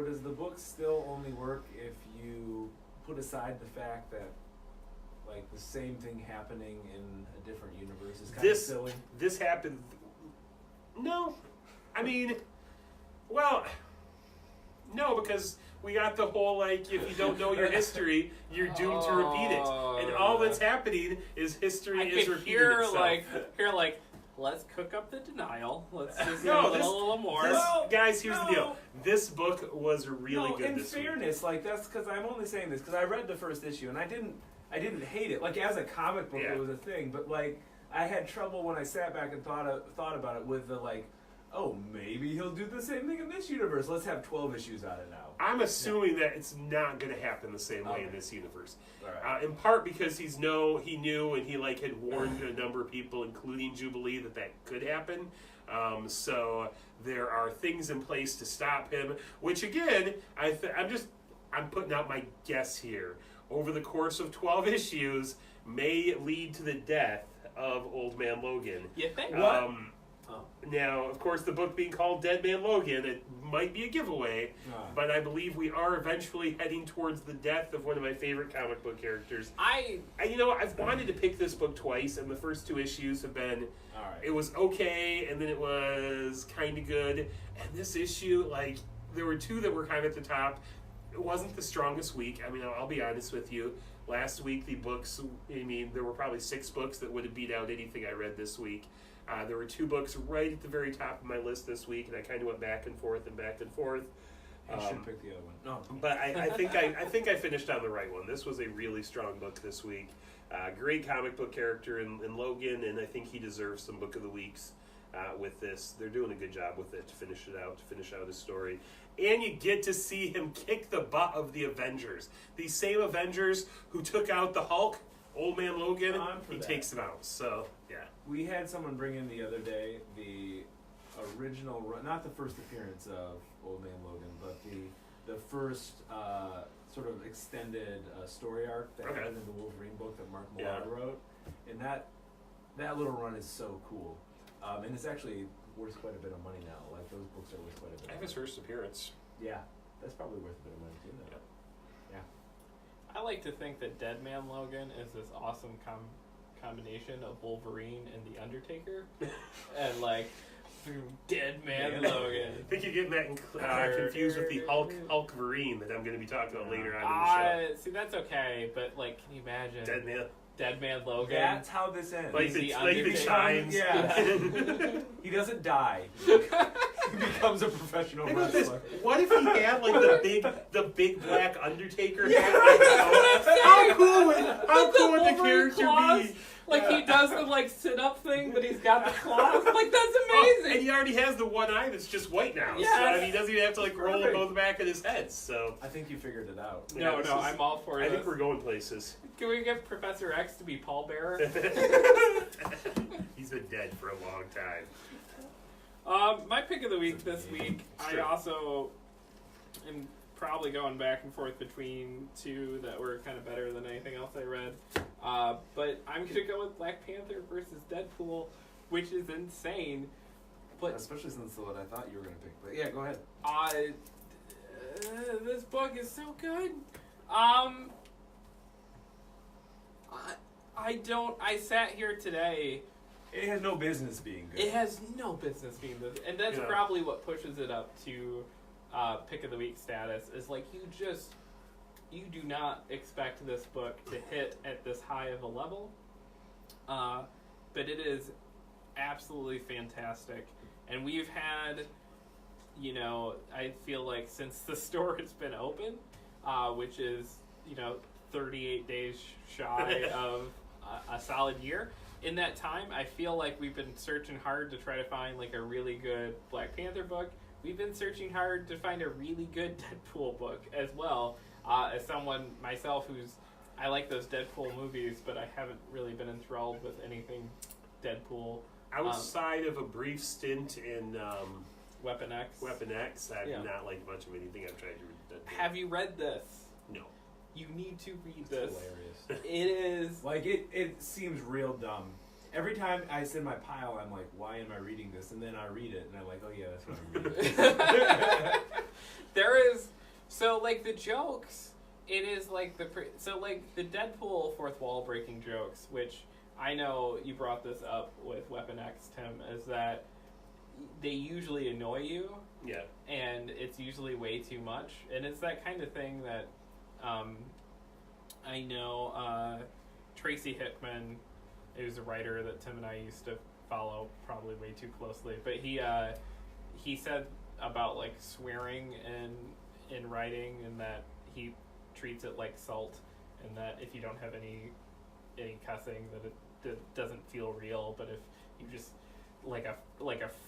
does the book still only work if you put aside the fact that, like, the same thing happening in a different universe is kind of silly? This happened... No. I mean, well, no, because we got the whole, like, if you don't know your history, you're doomed to repeat it. And all that's happening is history is repeating itself. Let's cook up the denial. Let's just a little more. Guys, here's the deal. This book was really good this week. In fairness, like, that's because I'm only saying this because I read the first issue and I didn't hate it. Like, as a comic book, it was a thing. But, like, I had trouble when I sat back and thought about it with the, like, oh, maybe he'll do the same thing in this universe. Let's have 12 issues out of now. I'm assuming that it's not going to happen the same way in this universe. All right. In part because he knew and he like had warned a number of people, including Jubilee, that could happen. So there are things in place to stop him. Which again, I'm putting out my guess here. Over the course of 12 issues, may lead to the death of Old Man Logan. You think? Now, of course, the book being called Dead Man Logan, it might be a giveaway, but I believe we are eventually heading towards the death of one of my favorite comic book characters. I've wanted to pick this book twice, and the first two issues have been, it was okay, and then it was kind of good. And this issue, like, there were two that were kind of at the top. It wasn't the strongest week. I mean, I'll be honest with you. Last week, there were probably 6 books that would have beat out anything I read this week. There were 2 books right at the very top of my list this week, and I kind of went back and forth. You should pick the other one. No. But I think I finished on the right one. This was a really strong book this week. Great comic book character in Logan, and I think he deserves some Book of the Weeks with this. They're doing a good job with it to finish out his story. And you get to see him kick the butt of the Avengers. These same Avengers who took out the Hulk, Old Man Logan, he takes them out. So, yeah. We had someone bring in the other day the original run, not the first appearance of Old Man Logan, but the first sort of extended story arc that happened in the Wolverine book that Mark Millar wrote. And that little run is so cool. And it's actually worth quite a bit of money now. Like, those books are worth quite a bit of money. I have his first appearance. Yeah, that's probably worth a bit of money too, though. Yeah. I like to think that Dead Man Logan is this awesome combination of Wolverine and the Undertaker, and like Dead Man Logan. I think you're getting that confused with the Hulk-verine that I'm going to be talking about later on in the show. See, that's okay, but like, can you imagine Dead Man Logan? That's how this ends. Like the chimes. Yeah. He doesn't die. He becomes a professional wrestler. What if he had like the big black Undertaker hat? How cool would the character be? Like, he does the, like, sit-up thing, but he's got the claws. Like, that's amazing. And he already has the one eye that's just white now. Yes. So, I mean, he doesn't even have to, like, roll it both back of his head, so... I think you figured it out. No, I'm all for it. I think we're going places. Can we get Professor X to be Paul Bearer? He's been dead for a long time. My pick of the week this week, I also am probably going back and forth between two that were kind of better than anything else I read. But I'm going to go with Black Panther versus Deadpool, which is insane. But especially since what I thought you were going to pick. But yeah, go ahead. This book is so good. I sat here today. It has no business being good. It has no business being this. And that's probably what pushes it up to pick of the week status, is like you do not expect this book to hit at this high of a level. But it is absolutely fantastic. And we've had, I feel like since the store has been open, which is, 38 days shy of a solid year. In that time, I feel like we've been searching hard to try to find like a really good Black Panther book. We've been searching hard to find a really good Deadpool book as well. As someone myself I like those Deadpool movies, but I haven't really been enthralled with anything Deadpool. Outside of a brief stint in Weapon X. I have not liked much of anything I've tried to read. Deadpool. Have you read this? No. You need to read this. Hilarious. It is like it seems real dumb. Every time I sit in my pile, I'm like, why am I reading this? And then I read it, and I'm like, oh yeah, that's what I'm reading. There is the jokes. It is like the Deadpool fourth wall breaking jokes, which I know you brought this up with Weapon X, Tim, is that they usually annoy you. Yeah. And it's usually way too much, and it's that kind of thing that. I know Tracy Hickman is a writer that Tim and I used to follow probably way too closely, but he said about like swearing in writing, and that he treats it like salt, and that if you don't have any cussing, that it doesn't feel real. But if you just like a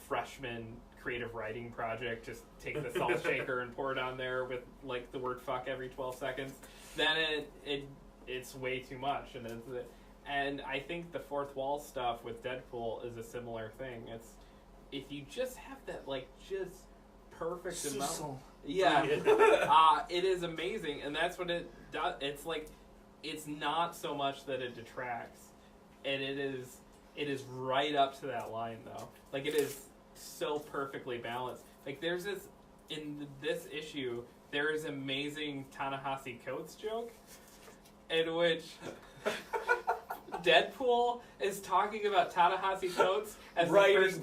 freshman creative writing project, just take the salt shaker and pour it on there with like the word fuck every 12 seconds, then it's way too much. And I think the fourth wall stuff with Deadpool is a similar thing. It's if you just have that like just perfect amount. Yeah. It is amazing, and that's what it does. It's like it's not so much that it detracts, and it is right up to that line though. Like it is so perfectly balanced. Like there's this in this issue, there is amazing Ta-Nehisi Coates joke in which Deadpool is talking about Ta-Nehisi Coates as writing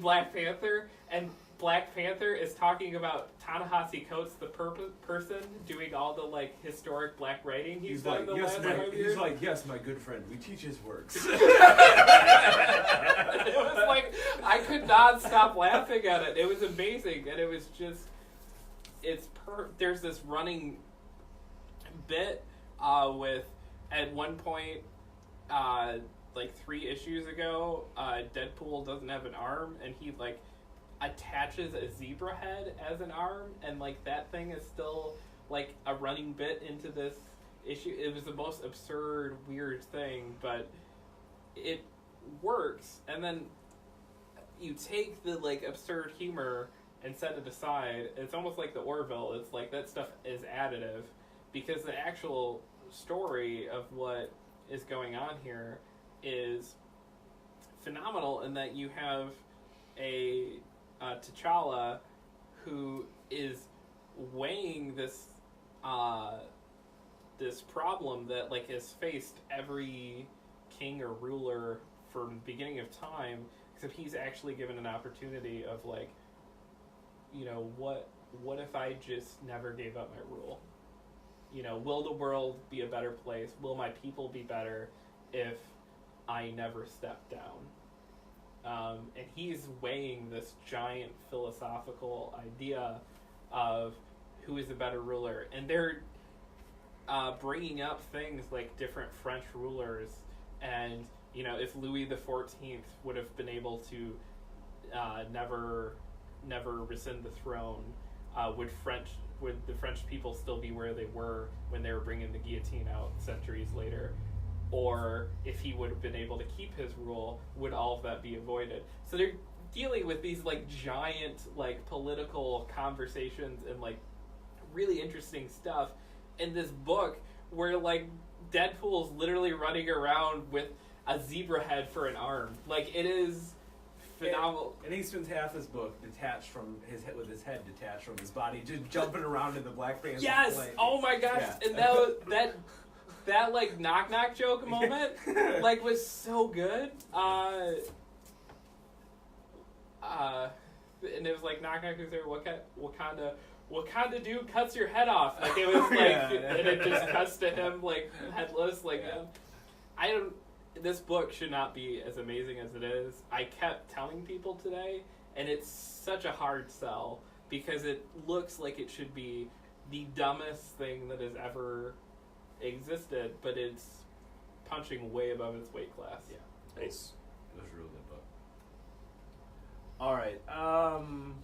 Black Panther, and Black Panther is talking about Ta-Nehisi Coates, the person doing all the like historic black writing he's done the last 5 years. He's like, yes, my good friend, we teach his works. It was like I could not stop laughing at it. It was amazing, and it was just there's this running bit with at one point like 3 issues ago, Deadpool doesn't have an arm, and he like attaches a zebra head as an arm, and like that thing is still like a running bit into this issue. It was the most absurd, weird thing, but it works. And then you take the like absurd humor and set it aside. It's almost like the Orville. It's like that stuff is additive, because the actual story of what is going on here is phenomenal, in that you have a T'Challa who is weighing this this problem that like has faced every king or ruler from the beginning of time, except he's actually given an opportunity of like, what if I just never gave up my rule? Will the world be a better place? Will my people be better if I never step down? And he's weighing this giant philosophical idea of who is a better ruler. And they're bringing up things like different French rulers. And, if Louis XIV would have been able to never rescind the throne, would the French people still be where they were when they were bringing the guillotine out centuries later? Or if he would have been able to keep his rule, would all of that be avoided? So dealing with these like giant like political conversations and like really interesting stuff in this book where like Deadpool's literally running around with a zebra head for an arm. Like, it is phenomenal. And he spends half his book detached from his head, with his head detached from his body, just jumping around in the Black Panther. Yes! Plane. Oh my gosh! Yeah. And that like knock knock joke moment like was so good. And it was like knock knock who's there? Wakanda dude cuts your head off. Like, it was like, and it just cuts to him like headless. Like, this book should not be as amazing as it is. I kept telling people today, and it's such a hard sell because it looks like it should be the dumbest thing that has ever existed, but it's punching way above its weight class. Yeah. Nice. It was a real good book. All right.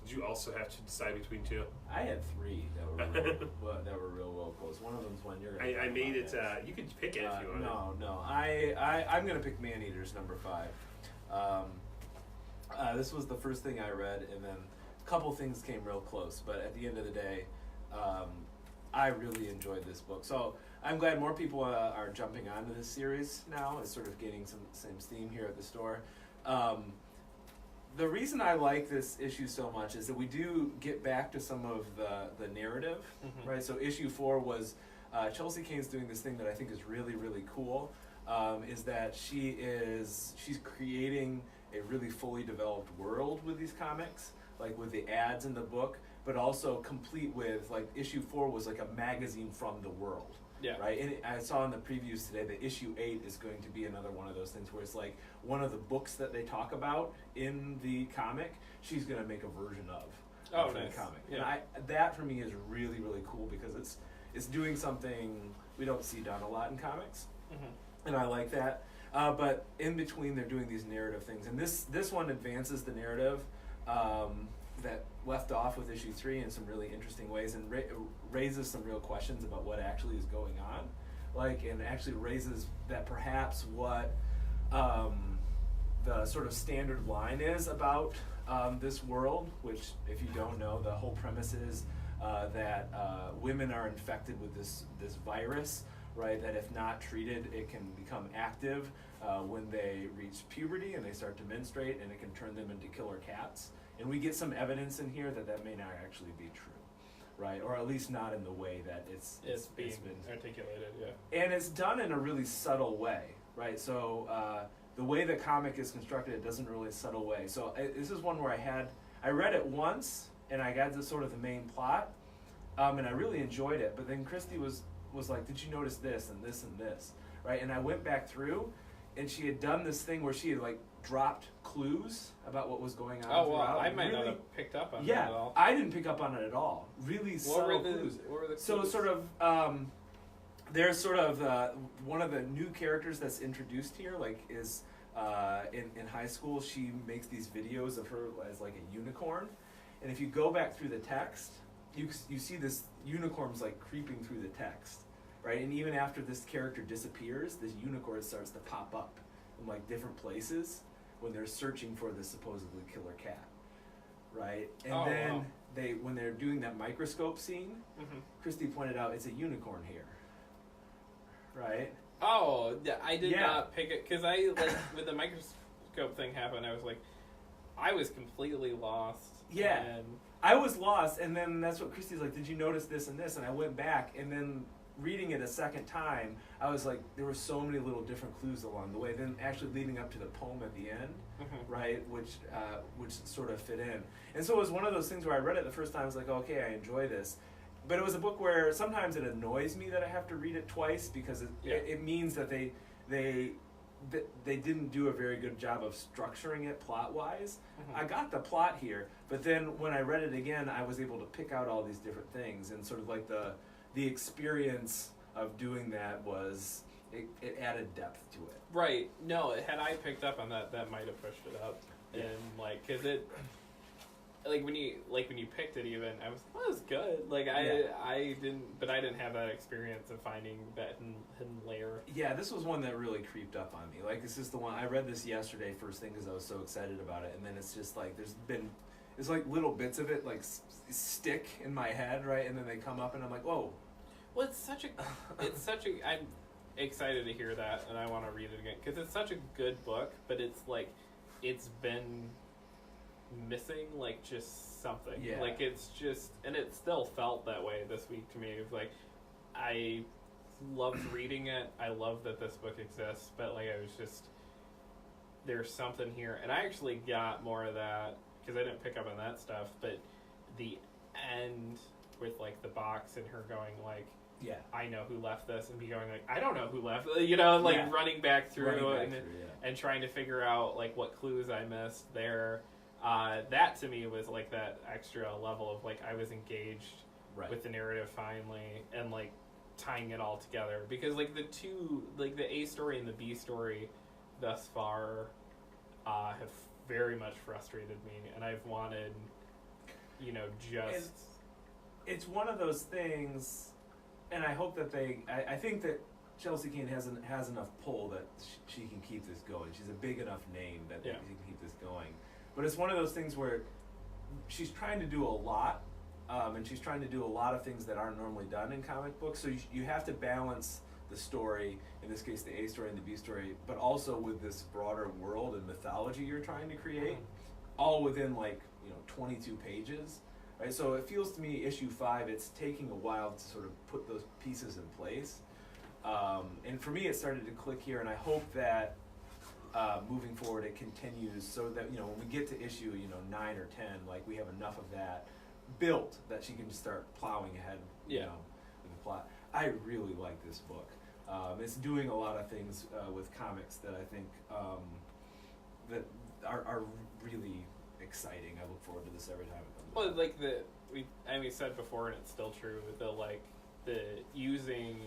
Did you also have to decide between two? I had 3 that were real well close. One of them's one you're gonna I made it. You could pick it if you want. No. I'm gonna pick Maneaters number 5. This was the first thing I read, and then a couple things came real close. But at the end of the day, I really enjoyed this book. So I'm glad more people are jumping onto this series now. It's sort of gaining some steam here at the store. The reason I like this issue so much is that we do get back to some of the narrative, right? So issue 4 was Chelsea Cain's doing this thing that I think is really, really cool, is that she's creating a really fully developed world with these comics, like with the ads in the book, but also complete with, like, issue 4 was like a magazine from the world. Yeah. Right. And I saw in the previews today that issue 8 is going to be another one of those things where it's like one of the books that they talk about in the comic, she's going to make a version of nice. the comic. Yeah. And that for me is really, really cool because it's doing something we don't see done a lot in comics. And I like that. But in between, they're doing these narrative things, and this one advances the narrative that left off with issue 3 in some really interesting ways, and raises some real questions about what actually is going on, and actually raises that perhaps what the sort of standard line is about this world, which, if you don't know, the whole premise is that women are infected with this virus, right, that if not treated, it can become active when they reach puberty and they start to menstruate, and it can turn them into killer cats. And we get some evidence in here that may not actually be true, right? Or at least not in the way that it's being been articulated, yeah. And it's done in a really subtle way, right? So the way the comic is constructed, it doesn't really subtle way. So this is one where I read it once, and I got to sort of the main plot, and I really enjoyed it. But then Christy was like, did you notice this and this and this, right? And I went back through, and she had done this thing where she had, like, dropped clues about what was going on. Oh, well, I might not have picked up on that at all. I didn't pick up on it at all. Really subtle clues. What were the clues? So sort of, there's sort of one of the new characters that's introduced here, like, is in high school, she makes these videos of her as, like, a unicorn. And if you go back through the text, you see this unicorn's, like, creeping through the text, right? And even after this character disappears, this unicorn starts to pop up in, like, different places when they're searching for this supposedly killer cat, right? And when they're doing that microscope scene, Christy pointed out it's a unicorn here, right? Oh, I did not pick it, because when the microscope thing happened, I was completely lost. Yeah, I was lost, and then that's what Christy's like, did you notice this and this? And I went back, and then reading it a second time, I was like, there were so many little different clues along the way, then actually leading up to the poem at the end, right, which sort of fit in. And so it was one of those things where I read it the first time, I was like, okay, I enjoy this. But it was a book where sometimes it annoys me that I have to read it twice, because it means that they didn't do a very good job of structuring it plot-wise. I got the plot here, but then when I read it again, I was able to pick out all these different things, and sort of like the experience of doing that was, it added depth to it. Right. No, had I picked up on that might have pushed it up. Yeah. And, like, because like when you picked it, even I was like, well, it was good. Like I didn't have that experience of finding that hidden layer. Yeah, this was one that really creeped up on me. Like, this is the one I read this yesterday first thing because I was so excited about it, and then it's just like there's like little bits of it like stick in my head, right, and then they come up, and I'm like, whoa. Well, it's such a I'm excited to hear that, and I want to read it again because it's such a good book, but it's like it's been missing like just something. Yeah. Like it's just, and it still felt that way this week to me. It was like I loved reading it. I love that this book exists, but like I was just, there's something here, and I actually got more of that because I didn't pick up on that stuff, but the end with like the box and her going like, Yeah. I know who left this, and me going like, I don't know who left, you know, like Yeah. running back through yeah. and trying to figure out like what clues I missed there. That to me was like that extra level of like I was engaged Right. with the narrative finally, and like tying it all together, because like the two, like the A story and the B story thus far have very much frustrated me, and I've wanted, you know, just It's one of those things, and I hope that I think that Chelsea Kane has enough pull that she can keep this going. She's a big enough name that she can keep this going. But it's one of those things where she's trying to do a lot, and she's trying to do a lot of things that aren't normally done in comic books. So you have to balance the story, in this case the A story and the B story, but also with this broader world and mythology you're trying to create, all within like 22 pages. Right, so it feels to me, issue 5, it's taking a while to sort of put those pieces in place. And for me, it started to click here, and I hope that moving forward it continues, so that when we get to issue 9 or 10, like we have enough of that built that she can just start plowing ahead, with the plot. I really like this book. It's doing a lot of things with comics that I think that are really exciting. I look forward to this every time it comes well, out. like we said before, and it's still true, the using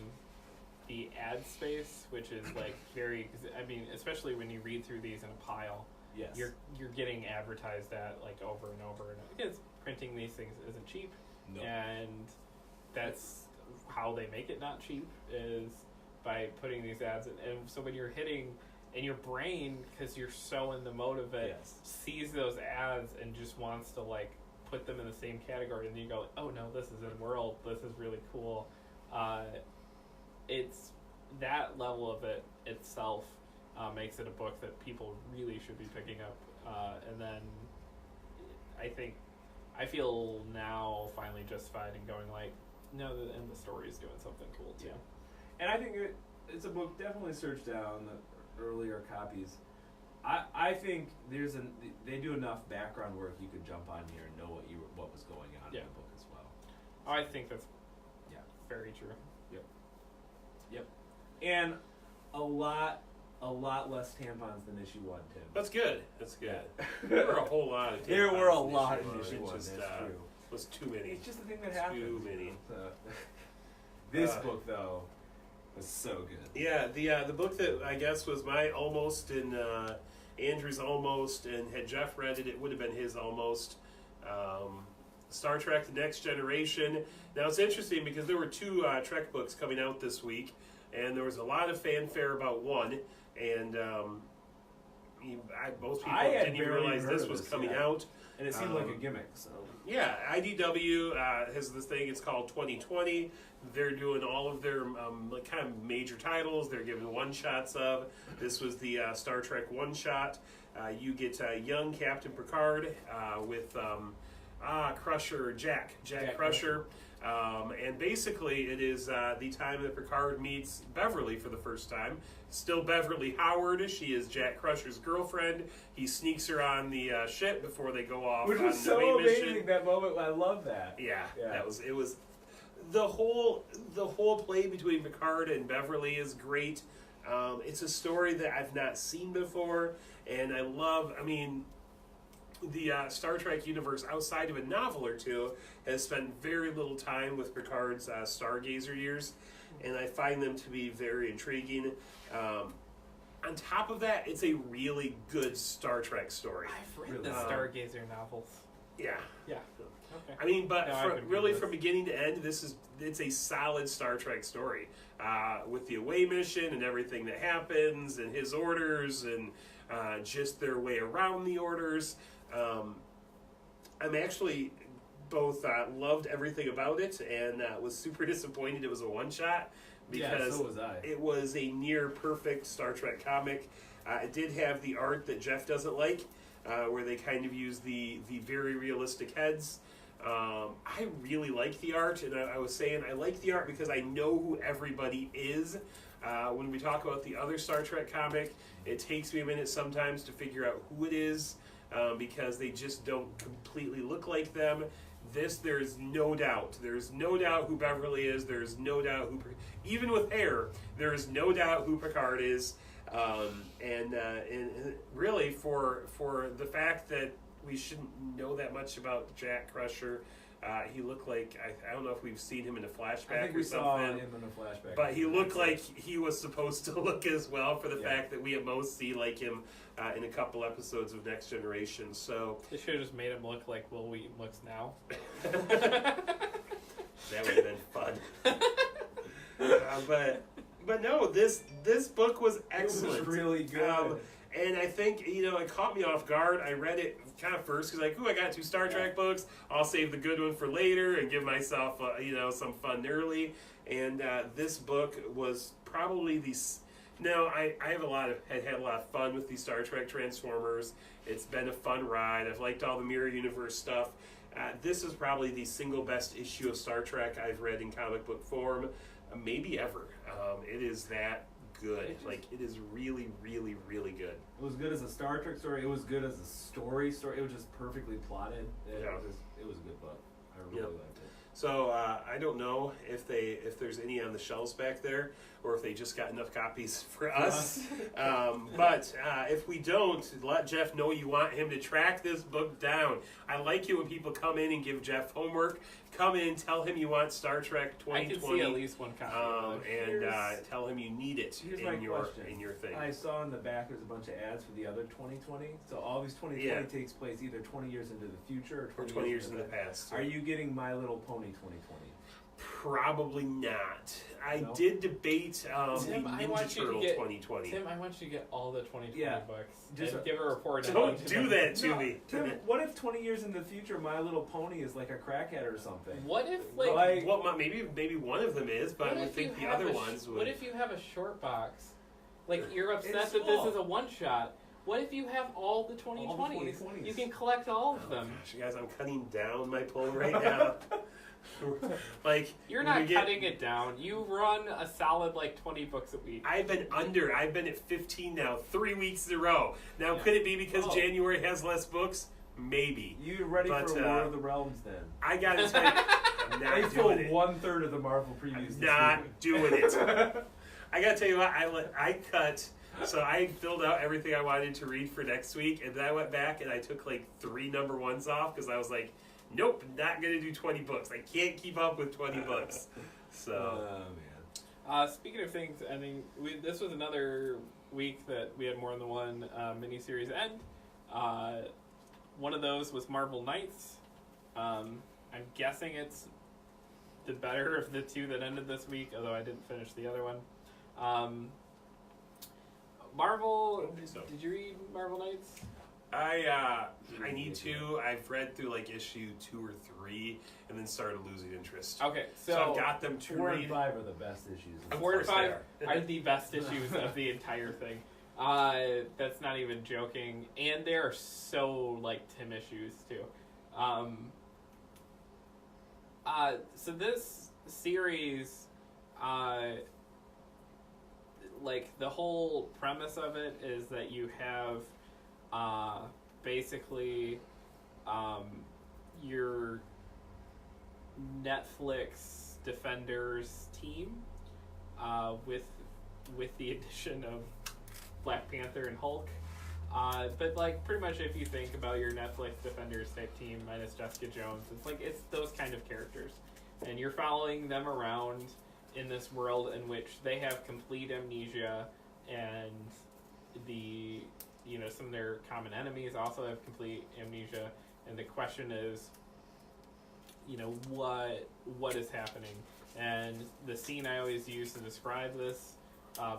the ad space, which is like very, I mean, especially when you read through these in a pile, Yes. you're getting advertised at like over and over, and because printing these things isn't cheap, No. and that's how they make it not cheap, is by putting these ads in. And so when you're hitting, and your brain, because you're so in the mode of it, Yes. sees those ads and just wants to like put them in the same category, and then you go, oh no, this is in world, this is really cool. It's that level of it itself makes it a book that people really should be picking up, and then I feel now finally justified in going like, no, and the story is doing something cool too. Yeah. And I think it's a book, definitely search down the earlier copies. I think they do enough background work you could jump on here and know what was going on in the book as well. Oh, I think that's very true. Yep. And a lot less tampons than issue 1, Tim. That's good. There were a whole lot of tampons. There were a in lot issue in one. issue It 1, just, that's true. was too many. It's just the thing that happens. Too many. This book, though, was so good. Yeah, the book that I guess was my almost and Andrew's almost, and had Jeff read it, it would have been his almost. Star Trek: The Next Generation. Now it's interesting because there were 2 Trek books coming out this week, and there was a lot of fanfare about one, and most people didn't even realize this was coming out. And it seemed like a gimmick, so. Yeah, IDW has this thing, it's called 2020. They're doing all of their kind of major titles. They're giving one-shots of. This was the Star Trek one-shot. You get young Captain Picard with Crusher, Jack Crusher. And basically it is the time that Picard meets Beverly for the first time. Still Beverly Howard. She is Jack Crusher's girlfriend. He sneaks her on the ship before they go off Which on was the main so mission. amazing, that moment. I love that. Yeah. It was the whole play between Picard and Beverly is great. It's a story that I've not seen before, and I love, the Star Trek universe, outside of a novel or two, has spent very little time with Picard's Stargazer years, and I find them to be very intriguing. On top of that, it's a really good Star Trek story. I've read Really? the Stargazer novels. Yeah. Yeah. Okay. I mean, but No, I couldn't really do this. from beginning to end, it's a solid Star Trek story with the away mission and everything that happens and his orders and just their way around the orders. I'm actually both loved everything about it and was super disappointed it was a one-shot because so was I. it was a near perfect Star Trek comic. It did have the art that Jeff doesn't like, where they kind of use the very realistic heads. I really like the art, and I was saying I like the art because I know who everybody is. When we talk about the other Star Trek comic, it takes me a minute sometimes to figure out who it is because they just don't completely look like them. There's no doubt. There's no doubt who Beverly is. There's no doubt who, even with hair, there is no doubt who Picard is. And really for the fact that we shouldn't know that much about Jack Crusher. He looked like, I don't know if we've seen him in a flashback I think or we something. saw him in a flashback. But he looked like he was supposed to look as well for the fact that we at most see like him in a couple episodes of Next Generation. So They should have just made him look like Will Wheaton looks now. that would have been fun. But no, this book was excellent. It was really good. And I think, it caught me off guard. I read it kind of first because I got 2 Star Trek books. I'll save the good one for later and give myself, some fun early. And this book was probably I have had a lot of fun with these Star Trek Transformers. It's been a fun ride. I've liked all the Mirror Universe stuff. This is probably the single best issue of Star Trek I've read in comic book form, maybe ever. It is that good. It is really, really, really good. It was good as a Star Trek story. It was good as a story. It was just perfectly plotted. It was a good book. I really liked it. So I don't know if there's any on the shelves back there, or if they just got enough copies for us. But if we don't, let Jeff know you want him to track this book down. I like it when people come in and give Jeff homework. Come in, tell him you want Star Trek 2020. I can see at least one copy. And tell him you need it in your thing. I saw in the back there's a bunch of ads for the other 2020. So all these 2020 takes place either 20 years into the future or 20 years in the past. Are you getting My Little Pony 2020? Probably not. I No? did debate Tim, the I want Ninja you to Turtle get- 2020. Tim, I want you to get all the 2020 Yeah. books. Just And give a report on Don't each of do them. that to me. Tim, what if 20 years in the future My Little Pony is like a crackhead or something? What if Well, maybe one of them is, but I what would if think you the have other a ones would. What if you have a short box? You're upset It's that small. this is a one shot. What if you have all the 2020s? You can collect all of them. Gosh, guys, I'm cutting down my pull right now. You're not cutting it down. You run a solid 20 books a week. I've been at 15 now, 3 weeks in a row. Now, could it be because January has less books? Maybe. You ready for War of the Realms then? I gotta tell you, I'm not I doing filled it. 1/3 of the Marvel previews. I'm this not week. doing it. I gotta tell you what, I cut. So I filled out everything I wanted to read for next week, and then I went back and I took 3 number 1s off because I was like, nope, not gonna do 20 books. I can't keep up with 20 books. So, man. Speaking of things, I mean, this was another week that we had more than one miniseries end. One of those was Marvel Knights. I'm guessing it's the better of the 2 that ended this week, although I didn't finish the other one. Marvel, did you read Marvel Knights? I need to. I've read through issue 2 or 3, and then started losing interest. Okay, So I've got them to 4 read. and 5 are the best issues. 4 and 5 they are the best issues of the entire thing. That's not even joking, and they are so Tim issues too. So this series, the whole premise of it is that you have basically your Netflix Defenders team with the addition of Black Panther and Hulk. But pretty much if you think about your Netflix Defenders type team minus Jessica Jones, it's those kind of characters. And you're following them around in this world in which they have complete amnesia, and some of their common enemies also have complete amnesia, and the question is, what is happening? And the scene I always use to describe this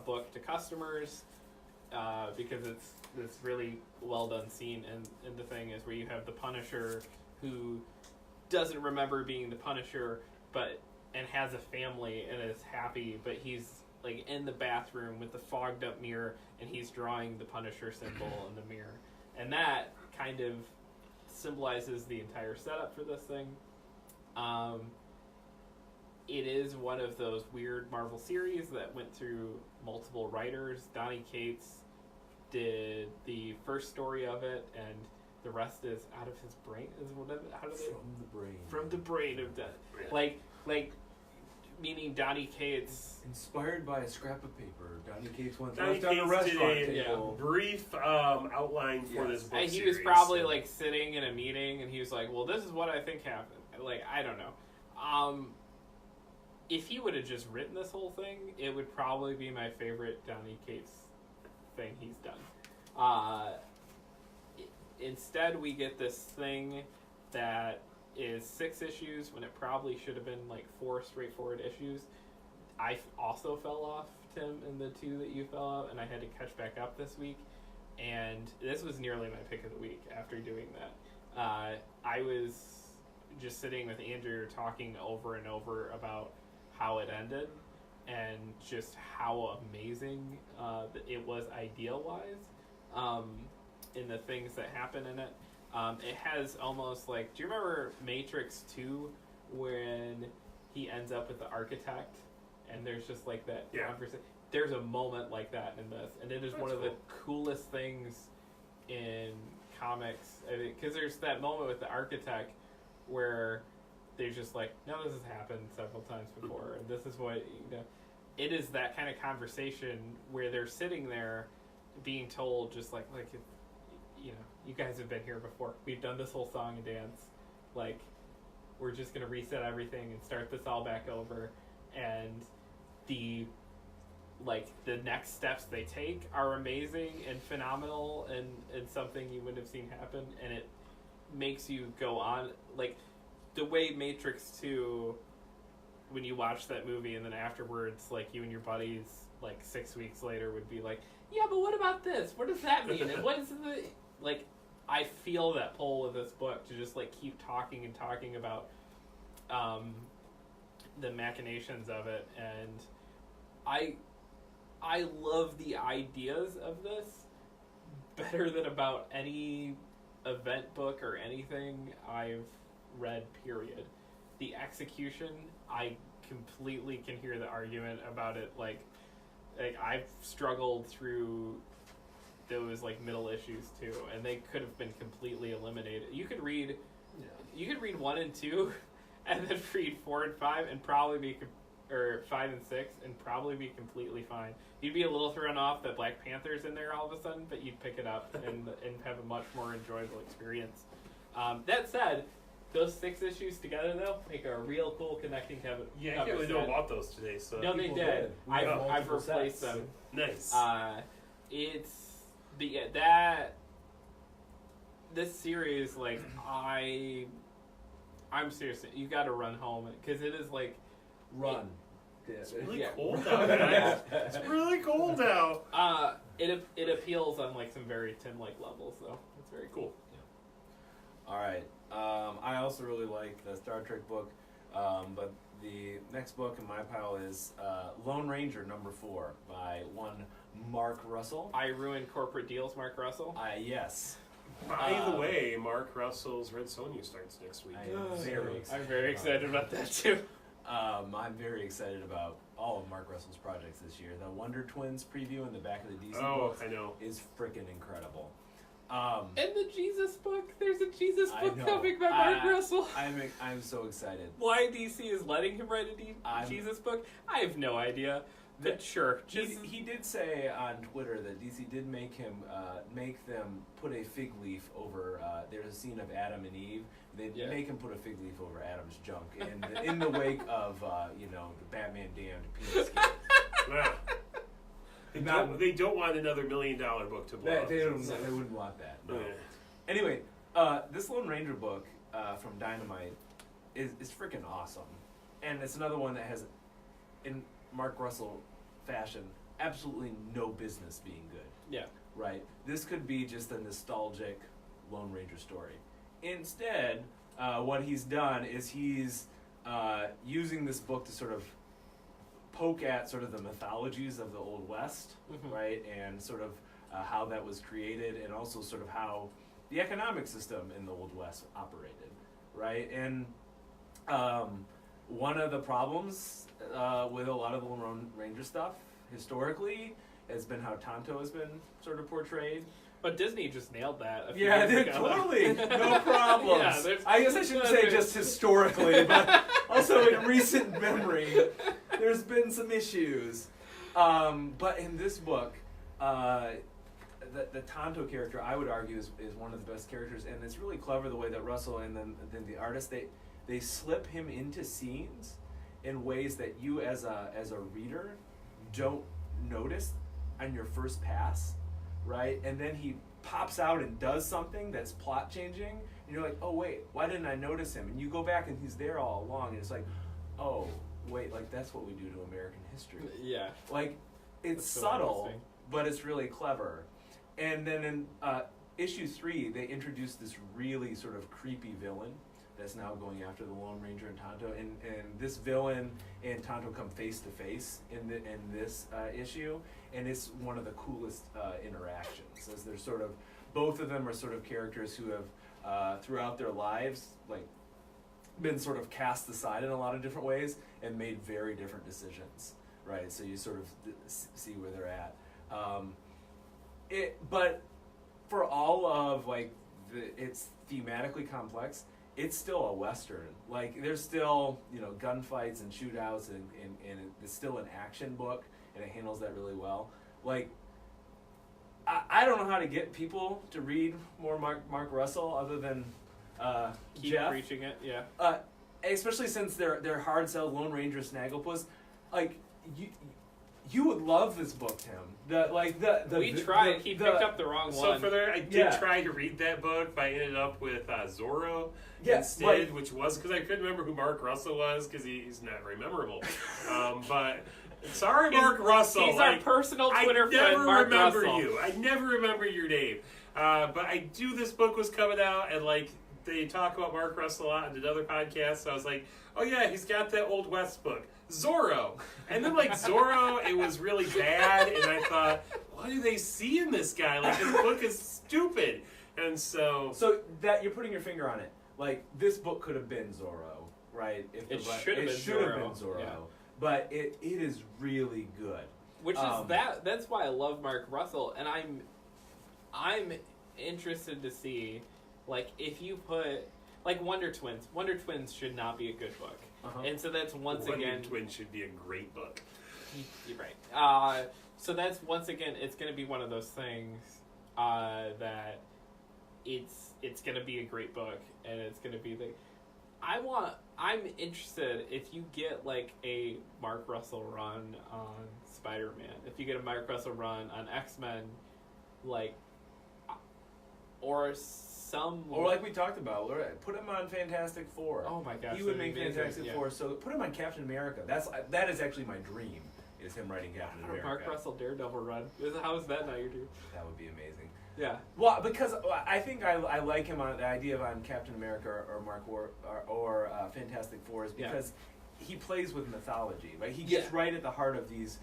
book to customers, because it's this really well done scene, and the thing is where you have the Punisher who doesn't remember being the Punisher, and has a family and is happy, but he's like in the bathroom with the fogged up mirror, and he's drawing the Punisher symbol in the mirror, and that kind of symbolizes the entire setup for this thing. It is one of those weird Marvel series that went through multiple writers. Donny Cates did the first story of it, and the rest is out of his brain. From the brain of death. Like meaning Donny Cates. Inspired by a scrap of paper, Donny Cates went Donny down a Cates restaurant did a table. brief outline for this book And he series. was probably like sitting in a meeting, and he was like, "Well, this is what I think happened." Like, I don't know. If he would have just written this whole thing, it would probably be my favorite Donny Cates thing he's done. Instead, we get this thing that is 6 issues when it probably should have been like 4 straightforward issues. I also fell off, Tim, in the 2 that you fell off, and I had to catch back up this week. And this was nearly my pick of the week after doing that. I was just sitting with Andrew talking over and over about how it ended and just how amazing it was idea-wise in the things that happen in it. It has almost like, do you remember Matrix 2 when he ends up with the architect and there's just like that conversation? There's a moment like that in this, and it is one of the coolest things in comics, because there's that moment with the architect where they're just like, no, this has happened several times before, and this is what, it is that kind of conversation where they're sitting there being told just like you guys have been here before. We've done this whole song and dance. Like, we're just going to reset everything and start this all back over. And the next steps they take are amazing and phenomenal and something you wouldn't have seen happen. And it makes you go on. Like, the way Matrix 2, when you watch that movie and then afterwards, like, you and your buddies, like, 6 weeks later would be like, yeah, but what about this? What does that mean? And what is the... Like, I feel that pull with this book to just, like, keep talking and talking about the machinations of it. And I love the ideas of this better than about any event book or anything I've read, period. The execution, I completely can hear the argument about it. Like I've struggled through those like middle issues too, and they could have been completely eliminated. You could read 1 and 2, and then read 4 and 5, and probably be or 5 and 6, and probably be completely fine. You'd be a little thrown off that Black Panther's in there all of a sudden, but you'd pick it up and have a much more enjoyable experience. That said, those 6 issues together though make a real cool connecting cover. Yeah, I can't really know about those today. So no, they did. I've replaced them. Nice. It's this series, like, I'm serious. You got to run home because it is like run. It's really cold out, guys. It's really cold out. It appeals on like some very Tim-like levels, though. It's very cool. Yeah. All right. I also really like the Star Trek book, but the next book in my pile is Lone Ranger #4 by one Mark Russell. I Ruin Corporate Deals, Mark Russell. Yes. By the way, Mark Russell's Red Sonja starts next week. I'm very excited about that too. I'm very excited about all of Mark Russell's projects this year. The Wonder Twins preview in the back of the DC books is freaking incredible. And the Jesus book, there's a Jesus book coming by Mark Russell. I'm so excited. Why DC is letting him write a Jesus book, I have no idea. But sure, he did say on Twitter that DC did make them put a fig leaf over. There's a scene of Adam and Eve. They make him put a fig leaf over Adam's junk in the wake of the Batman Damned penis game. They don't want another $1 million book to blow up. They wouldn't want that. No. Anyway, This Lone Ranger book from Dynamite is freaking awesome. And it's another one that has, in Mark Russell fashion, absolutely no business being good. Yeah. Right? This could be just a nostalgic Lone Ranger story. Instead, what he's done is he's using this book to sort of poke at sort of the mythologies of the Old West, right? And sort of how that was created, and also sort of how the economic system in the Old West operated, right? And one of the problems with a lot of the Lone Ranger stuff historically has been how Tonto has been sort of portrayed. But Disney just nailed that. Yeah, they totally. No problems. Yeah, I guess I shouldn't say just historically, but also in recent memory, there's been some issues. But in this book, the Tonto character, I would argue, is one of the best characters, and it's really clever the way that Russell and then the artist, they slip him into scenes in ways that you as a reader don't notice on your first pass, right? And then he pops out and does something that's plot changing, and you're like, oh wait, why didn't I notice him? And you go back and he's there all along, and it's like, oh wait, like that's what we do to American history. Yeah. Like, it's That's so subtle, interesting. but it's really clever. And then in issue 3, they introduced this really sort of creepy villain that's now going after the Lone Ranger and Tonto. And this villain and Tonto come face to face in this issue. And it's one of the coolest interactions, as they're sort of, both of them are sort of characters who have, throughout their lives, like, been sort of cast aside in a lot of different ways and made very different decisions, right? So you sort of see where they're at. But for all of, like, it's thematically complex, it's still a Western. Like, there's still, you know, gunfights and shootouts, and it's still an action book, and it handles that really well. Like, I don't know how to get people to read more Mark Russell other than Keep Jeff. preaching it, yeah. Especially since they're hard sell Lone Ranger Snagglepuss. Like, you would love this book, Tim. We tried. He picked up the wrong So one. for there, I did try to read that book, but I ended up with Zorro instead, which was because I couldn't remember who Mark Russell was because he's not very memorable. But sorry, Mark Russell. He's our personal Twitter friend, Mark Russell. I never remember your name. But I do. This book was coming out, and like they talk about Mark Russell a lot and did other podcasts. So I was like, oh yeah, he's got that Old West book. Zorro. And then, like, Zorro, it was really bad, and I thought, what do they see in this guy? Like, this book is stupid. And so... So, that you're putting your finger on it. Like, this book could have been Zorro, right? It should have been Zorro. Yeah. But it is really good. Which is that's why I love Mark Russell, and I'm interested to see, like, if you put... Like, Wonder Twins. Wonder Twins should not be a good book. And so that's once again... Wonder Twins should be a great book. You're right. So that's, once again, it's going to be one of those things that it's going to be a great book, and it's going to be the... I'm interested if you get, like, a Mark Russell run on Spider-Man, if you get a Mark Russell run on X-Men, like, or like we talked about, put him on Fantastic Four. Oh my gosh, he would make Fantastic Four. So put him on Captain America. That is actually my dream. Is him writing Captain America. Mark Russell Daredevil run. How is that not your dream? That would be amazing. Yeah. Well, because I think I like him on the idea of on Captain America or Mark War or Fantastic Four is because he plays with mythology. Right. He gets right at the heart of these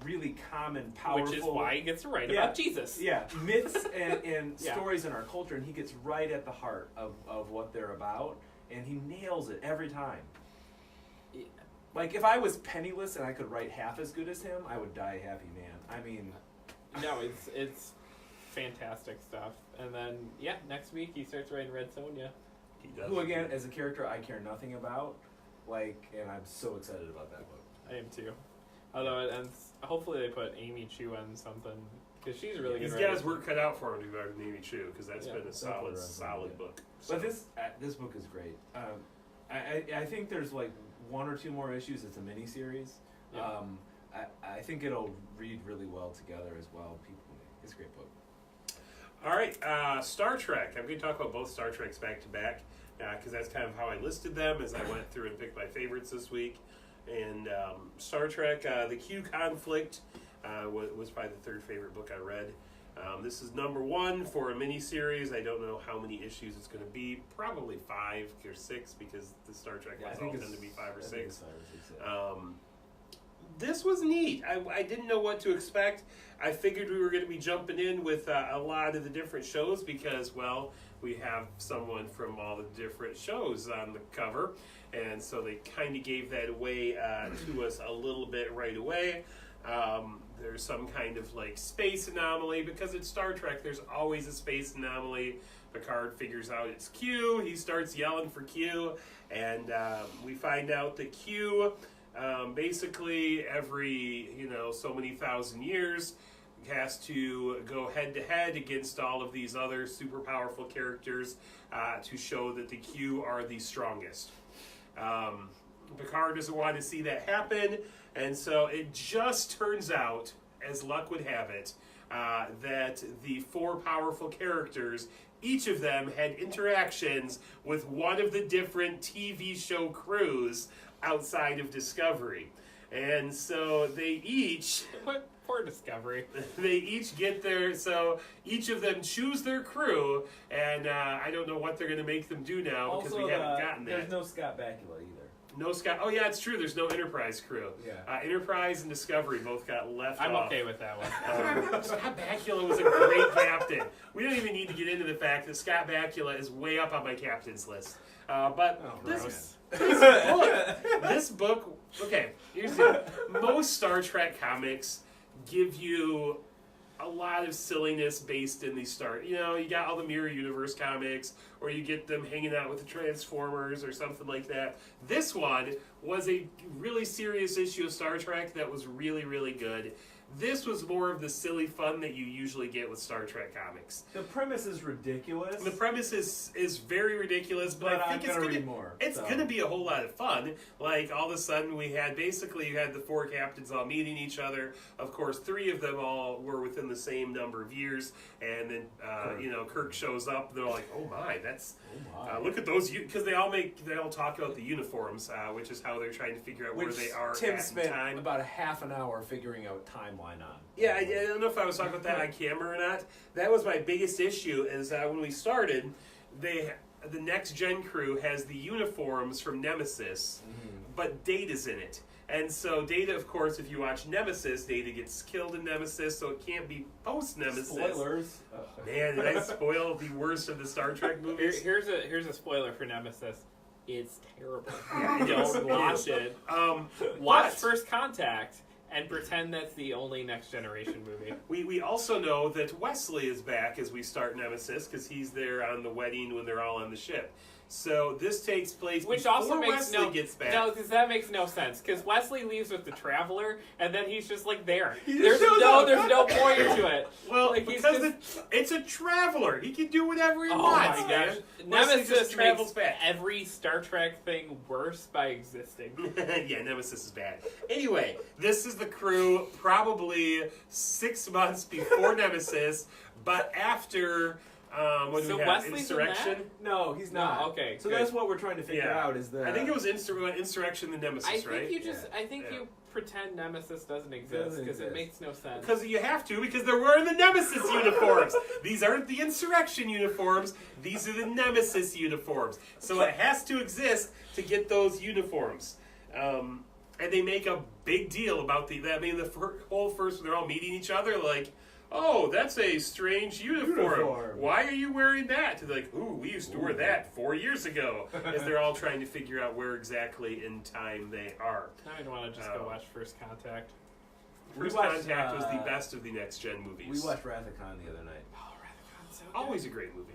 really common, powerful... Which is why he gets to write about Jesus. Yeah, myths and stories in our culture, and he gets right at the heart of what they're about, and he nails it every time. Yeah. Like, if I was penniless and I could write half as good as him, I would die a happy man. I mean... No, it's fantastic stuff. And then, next week he starts writing Red Sonja. He does. Who, again, as a character I care nothing about, and I'm so excited about that book. I am too. Although it ends, hopefully they put Amy Chu on something, because she's really good. He's got his work cut out for him to be better than Amy Chu, because that's been a solid book. So. But this book is great. I think there's like 1 or 2 more issues. It's a mini series. Yeah. I think it'll read really well together as well. It's a great book. All right, Star Trek. I'm going to talk about both Star Treks back to back because that's kind of how I listed them as I went through and picked my favorites this week. And Star Trek, the Q Conflict was probably the third favorite book I read. This is number 1 for a mini-series. I don't know how many issues it's going to be. Probably 5 or 6 because the Star Trek ones all tend to be 5 or 6. This was neat. I didn't know what to expect. I figured we were going to be jumping in with a lot of the different shows because, well, we have someone from all the different shows on the cover. And so they kind of gave that away to us a little bit right away. There's some kind of like space anomaly because it's Star Trek. There's always a space anomaly. Picard figures out it's Q. He starts yelling for Q, and we find out that Q, basically every so many thousand years, has to go head to head against all of these other super powerful characters to show that the Q are the strongest. Picard doesn't want to see that happen. And so it just turns out, as luck would have it, that the 4 powerful characters, each of them had interactions with one of the different TV show crews outside of Discovery. And so they each... Poor Discovery. They each get their... So each of them choose their crew, and I don't know what they're going to make them do now because we haven't gotten that. There's no Scott Bakula either. No Scott. Oh yeah, it's true. There's no Enterprise crew. Yeah. Enterprise and Discovery both got left off. I'm okay with that one. Scott Bakula was a great captain. We don't even need to get into the fact that Scott Bakula is way up on my captain's list. But this book. Okay, here's the most Star Trek comics give you a lot of silliness based in these you got all the Mirror Universe comics, or you get them hanging out with the Transformers or something like that. This one was a really serious issue of Star Trek that was really, really good. This was more of the silly fun that you usually get with Star Trek comics. The premise is ridiculous. The premise is very ridiculous, but I think it's going to be a whole lot of fun. Like, all of a sudden, you had the 4 captains all meeting each other. Of course, 3 of them all were within the same number of years. And then, Kirk shows up. They're like, oh my, look at those, because they all talk about the uniforms, which is how they're trying to figure out where they are Tim at spent time. about a half an hour figuring out timeline on. Yeah, I don't know if I was talking about that on camera or not. That was my biggest issue, is when we started, the Next Gen crew has the uniforms from Nemesis, but Data's in it. And so Data, of course, if you watch Nemesis, Data gets killed in Nemesis, so it can't be post-Nemesis. Spoilers. Man, did I spoil the worst of the Star Trek movies? Here's a spoiler for Nemesis. It's terrible. Yes, Don't watch it. Watch First Contact and pretend that's the only Next Generation movie. We also know that Wesley is back as we start Nemesis because he's there on the wedding when they're all on the ship. So this takes place before Wesley gets back. No, because that makes no sense. Because Wesley leaves with the Traveler, and then he's just like there. There's no point to it. Well, like, because it's a Traveler. He can do whatever he wants. Oh my gosh! Nemesis travels back. Every Star Trek thing worse by existing. Yeah, Nemesis is bad. Anyway, this is the crew probably 6 months before Nemesis, but after. What do we have? Wesley's Insurrection? No, he's not. No, okay. So good. that's what we're trying to figure out. Is the I think it was Insurrection, the Nemesis, right? I think you pretend Nemesis doesn't exist because it makes no sense. Because you have to, because they're wearing the Nemesis uniforms. These aren't the Insurrection uniforms. These are the Nemesis uniforms. So it has to exist to get those uniforms. And they make a big deal about the whole first, they're all meeting each other, like, oh, that's a strange uniform. Why are you wearing that? To like, ooh, we used to wear that 4 years ago. As they're all trying to figure out where exactly in time they are. I don't want to just go watch First Contact. First Contact was the best of the Next Gen movies. We watched Rathacon the other night. Oh, Rathacon's so good. Always a great movie.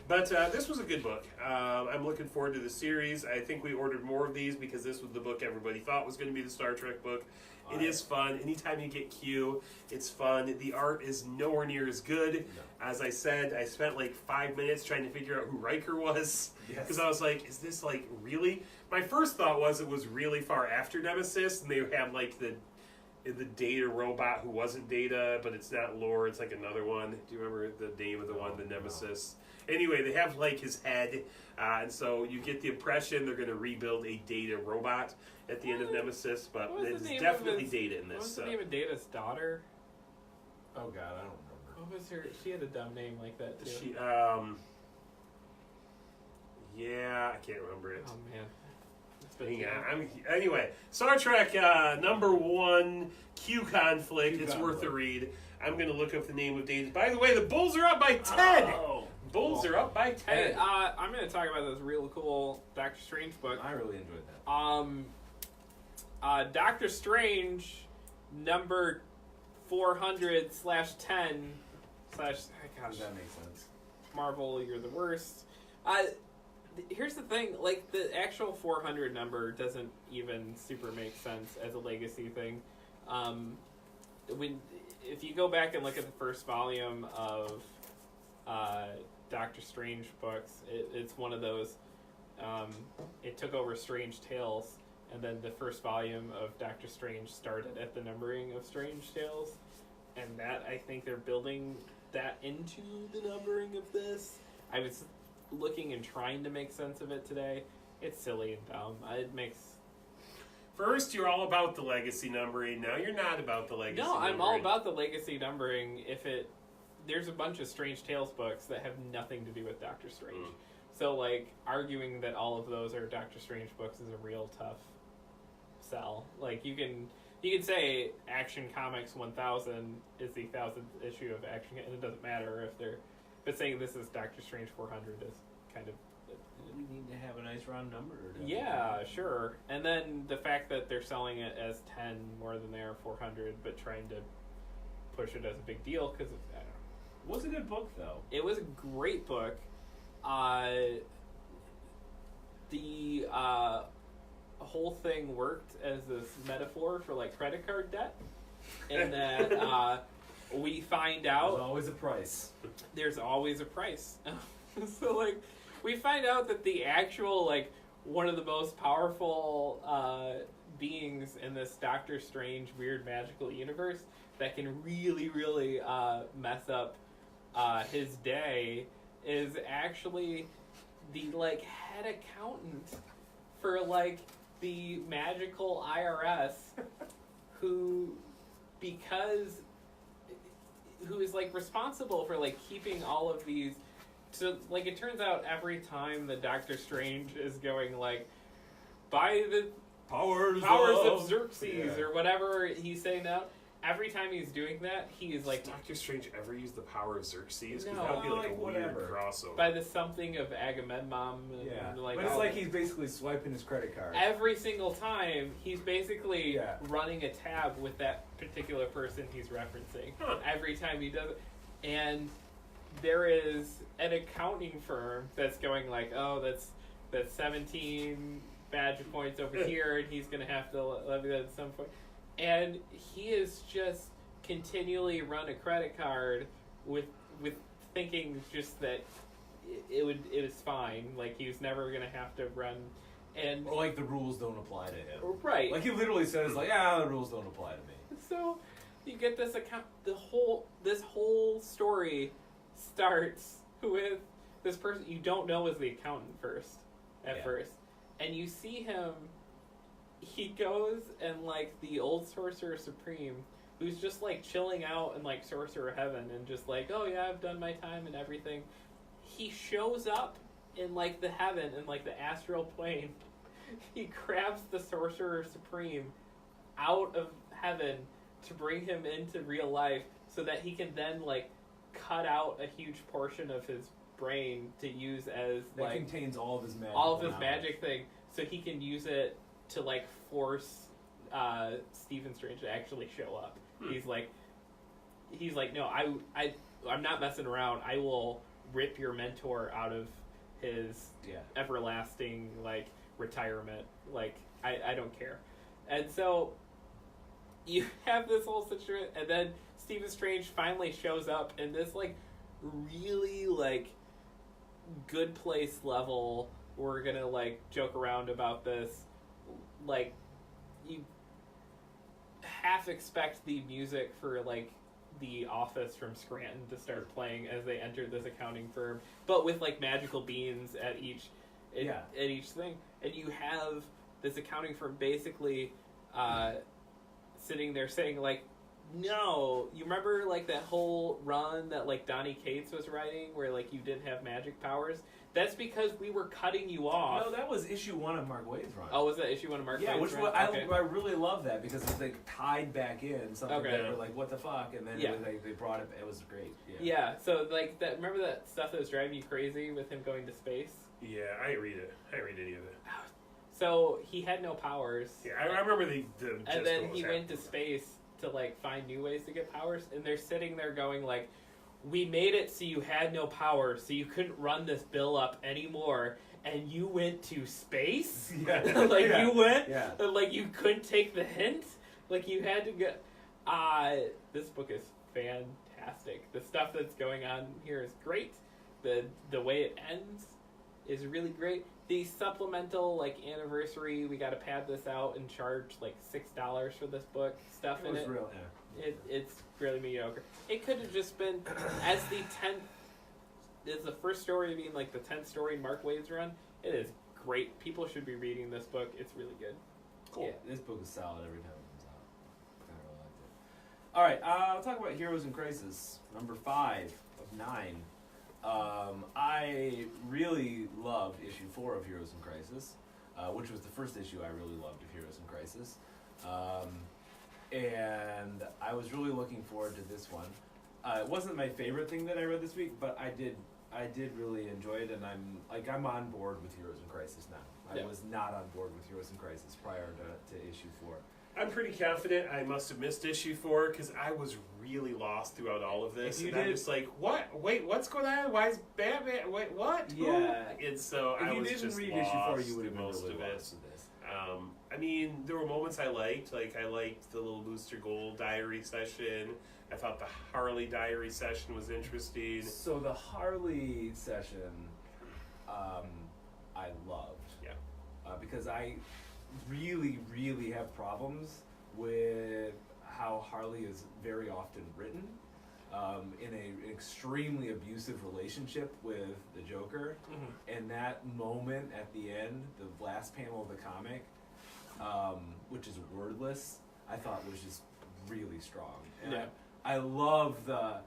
But this was a good book. I'm looking forward to the series. I think we ordered more of these because this was the book everybody thought was going to be the Star Trek book. It is fun. Anytime you get Q, it's fun. The art is nowhere near as good. No. As I said, I spent like 5 minutes trying to figure out who Riker was. Because I was like, is this like really? My first thought was it was really far after Nemesis, and they have like the Data robot who wasn't Data, but it's not Lore. It's like another one. Do you remember the name of the one, the Nemesis? Anyway, they have like his head, and so you get the impression they're going to rebuild a Data robot at the end of Nemesis, but it's definitely Data in this. What was the name of Data's daughter? Oh God, I don't remember. What was her? She had a dumb name like that too. She, yeah, I can't remember it. Oh man. Hang on. Anyway, Star Trek #1 Q conflict. It's worth a read. I'm going to look up the name of Data. By the way, the Bulls are up by 10. Oh. Bulls are up by 10. Hey, I'm going to talk about this real cool Doctor Strange book. I really enjoyed that. Doctor Strange number 400/10 / gosh, That makes sense. Marvel, you're the worst. Here's the thing, like, the actual 400 number doesn't even super make sense as a legacy thing. If you go back and look at the first volume of Doctor Strange books, it's one of those, it took over Strange Tales, and then the first volume of Doctor Strange started at the numbering of Strange Tales, and that, I think they're building that into the numbering of this. I was looking and trying to make sense of it today. It's silly and dumb. It makes... First, you're all about the legacy numbering. Now you're not about the legacy numbering. No, I'm all about the legacy numbering there's a bunch of Strange Tales books that have nothing to do with Doctor Strange. So, like, arguing that all of those are Doctor Strange books is a real tough sell. Like, you can say Action Comics 1000 is the 1000th issue of Action, and it doesn't matter if they're... But saying this is Doctor Strange 400 is kind of... We need to have a nice round number. Yeah, sure. And then the fact that they're selling it as 10 more than they are 400, but trying to push it as a big deal, because I don't know. It was a good book, though. It was a great book. The whole thing worked as this metaphor for, like, credit card debt. And that we find out... There's always a price. There's always a price. So, like, we find out that the actual, like, one of the most powerful beings in this Doctor Strange weird magical universe that can really, really mess up his day is actually the, like, head accountant for, like, the magical IRS who is, like, responsible for, like, keeping all of these. So, like, it turns out every time that Doctor Strange is going, like, by the powers of Xerxes, or whatever he's saying now, every time he's doing that, he's like... Does Doctor Strange ever use the power of Xerxes? No. Because that would be, like, a whatever. weird crossover. By the something of Agamemnon. Yeah, like, but it's like he's basically swiping his credit card. Every single time, he's basically running a tab with that particular person he's referencing. Huh. Every time he does it. And there is an accounting firm that's going like, oh, that's 17 badge points over here, and he's going to have to levy that at some point. And he is just continually run a credit card with thinking just that it was fine. Like, he was never going to have to run. And or like the rules don't apply to him. Right. Like he literally says, like, the rules don't apply to me. So you get this account. This whole story starts with this person you don't know is the accountant at first, and you see him. He goes and, like, the old Sorcerer Supreme, who's just, like, chilling out in, like, Sorcerer Heaven and just like, oh yeah, I've done my time and everything. He shows up in, like, the heaven, in, like, the astral plane. He grabs the Sorcerer Supreme out of heaven to bring him into real life so that he can then, like, cut out a huge portion of his brain to use as, that like... contains all of his magic. All of his magic thing. So he can use it to, like, force Stephen Strange to actually show up. He's like, no, I'm not messing around. I will rip your mentor out of his everlasting, like, retirement. Like, I don't care. And so you have this whole situation, and then Stephen Strange finally shows up in this, like, really, like, good place level. We're gonna, like, joke around about this. Like, half expect the music for like The Office from Scranton to start playing as they enter this accounting firm, but with like magical beans at each thing, and you have this accounting firm basically sitting there saying like, no, you remember like that whole run that like Donnie Cates was writing where like you didn't have magic powers? That's because we were cutting you off. No, that was issue 1 of Mark Waid's run. Oh, was that issue 1 of Mark Waid's run? Yeah, which I really love that because it's like tied back in something that were like, what the fuck, and then they brought it. It was great. Yeah. So like that. Remember that stuff that was driving you crazy with him going to space? Yeah, I didn't read it. I didn't read any of it. So he had no powers. Yeah, I remember the and then he went to space to like find new ways to get powers, and they're sitting there going like, we made it so you had no power, so you couldn't run this bill up anymore, and you went to space? You went? Yeah. Like you couldn't take the hint? Like you had to go... this book is fantastic. The stuff that's going on here is great. The way it ends is really great. The supplemental like anniversary, we got to pad this out and charge like $6 for this book. Stuff in it. Real, It's really mediocre. It could have just been as the 10th. Is the first story being like the 10th story in Mark Waid's run. It is great. People should be reading this book. It's really good. Cool. Yeah, this book is solid every time it comes out. I really liked it. All right, I'll talk about Heroes in Crisis, number 5 of 9. I really loved issue 4 of Heroes in Crisis, which was the first issue I really loved of Heroes in Crisis. And I was really looking forward to this one. It wasn't my favorite thing that I read this week, but I did really enjoy it, and I'm on board with Heroes in Crisis now. I was not on board with Heroes in Crisis prior to issue 4. I'm pretty confident I must have missed issue 4 because I was really lost throughout all of this. And I'm just like, what? Wait, what's going on? Why is Batman? Wait, what? Yeah. And so if I was just read lost issue 4, you would have been most really of lost it. in this. I mean, there were moments I liked. Like, I liked the little Booster Gold diary session. I thought the Harley diary session was interesting. So the Harley session, I loved. Yeah. Because I really, really have problems with how Harley is very often written in an extremely abusive relationship with the Joker. Mm-hmm. And that moment at the end, the last panel of the comic, which is wordless, I thought was just really strong. And I love the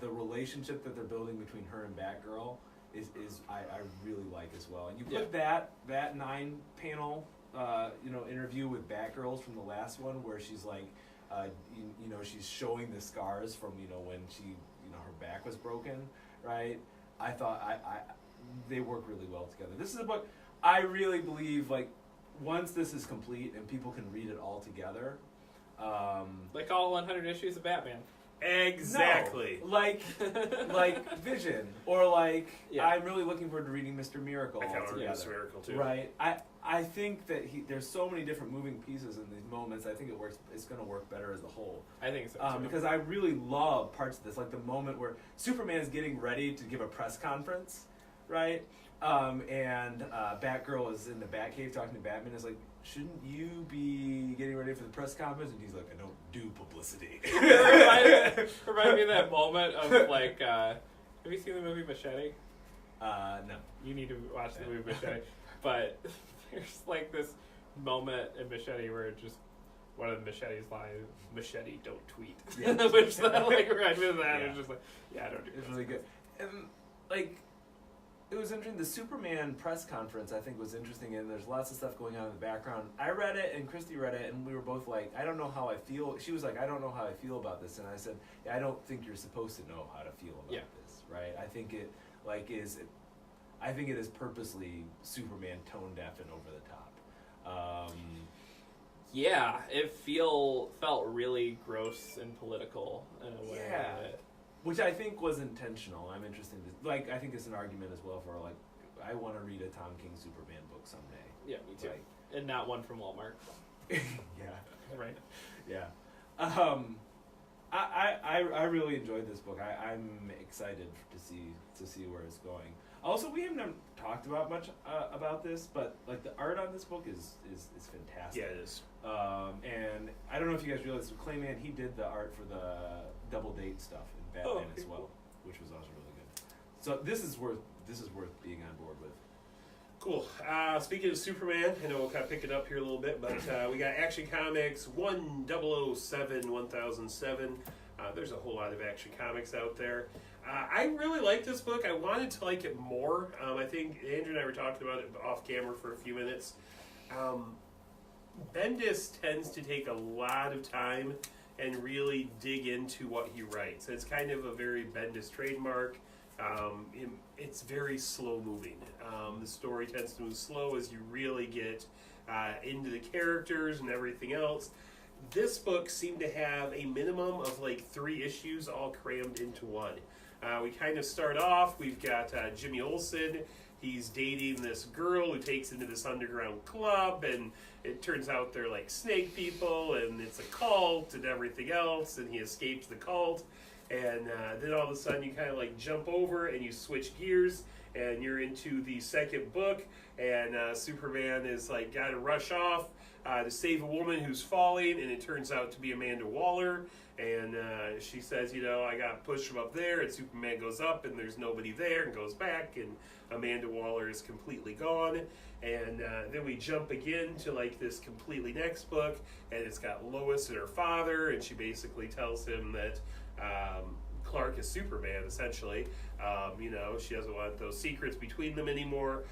relationship that they're building between her and Batgirl is I really like as well. And you put that 9-panel interview with Batgirls from the last one where she's like she's showing the scars from when she her back was broken, right? I thought they work really well together. This is a book I really believe once this is complete and people can read it all together, like all 100 issues of Batman. Exactly. No, like Vision, or I'm really looking forward to reading Mr. Miracle. I kind of together. Mr. Miracle too. Right. I think that there's so many different moving pieces in these moments. I think it works. It's going to work better as a whole. I think so too. Because I really love parts of this, like the moment where Superman's getting ready to give a press conference, right? And Batgirl is in the Batcave talking to Batman. Is like, shouldn't you be getting ready for the press conference? And he's like, I don't do publicity. Remind me of that moment of have you seen the movie Machete? No. You need to watch the movie Machete. But there's this moment in Machete where just one of the Machete's lines, Machete, don't tweet. Yeah. Which that reminds me of that. It's just I don't do that. It's really good. And it was interesting. The Superman press conference, I think, was interesting, and there's lots of stuff going on in the background. I read it, and Christy read it, and we were both like, I don't know how I feel. She was like, I don't know how I feel about this, and I said, I don't think you're supposed to know how to feel about this, right? I think it is purposely Superman tone deaf and over the top. It felt really gross and political in a way. Yeah. Which I think was intentional. I'm interested in I think it's an argument as well for I want to read a Tom King Superman book someday. Yeah, me too. And not one from Walmart. Yeah. Right. Yeah. I really enjoyed this book. I'm excited to see where it's going. Also, we haven't talked about much about this, but like the art on this book is fantastic. Yeah, it is. And I don't know if you guys realize, Clayman, he did the art for the double date stuff in Batman as well, which was also really good. So this is worth being on board with. Cool. Speaking of Superman, I know we'll kind of pick it up here a little bit, but we got Action Comics 1007, 1007. There's a whole lot of Action Comics out there. I really like this book. I wanted to like it more. I think Andrew and I were talking about it off camera for a few minutes. Bendis tends to take a lot of time and really dig into what he writes. It's kind of a very Bendis trademark. It's very slow moving. The story tends to move slow as you really get into the characters and everything else. This book seemed to have a minimum of like 3 issues all crammed into one. We kind of start off, we've got Jimmy Olsen. He's dating this girl who takes him to this underground club, and it turns out they're like snake people, and it's a cult and everything else, and he escapes the cult. And then all of a sudden you kind of like jump over and you switch gears and you're into the second book, and Superman is like got to rush off to save a woman who's falling, and it turns out to be Amanda Waller. And she says, you know, I got pushed from up there, and Superman goes up and there's nobody there and goes back, and Amanda Waller is completely gone. And then we jump again to like this completely next book, and it's got Lois and her father, and she basically tells him that Clark is Superman, essentially. You know, she doesn't want those secrets between them anymore.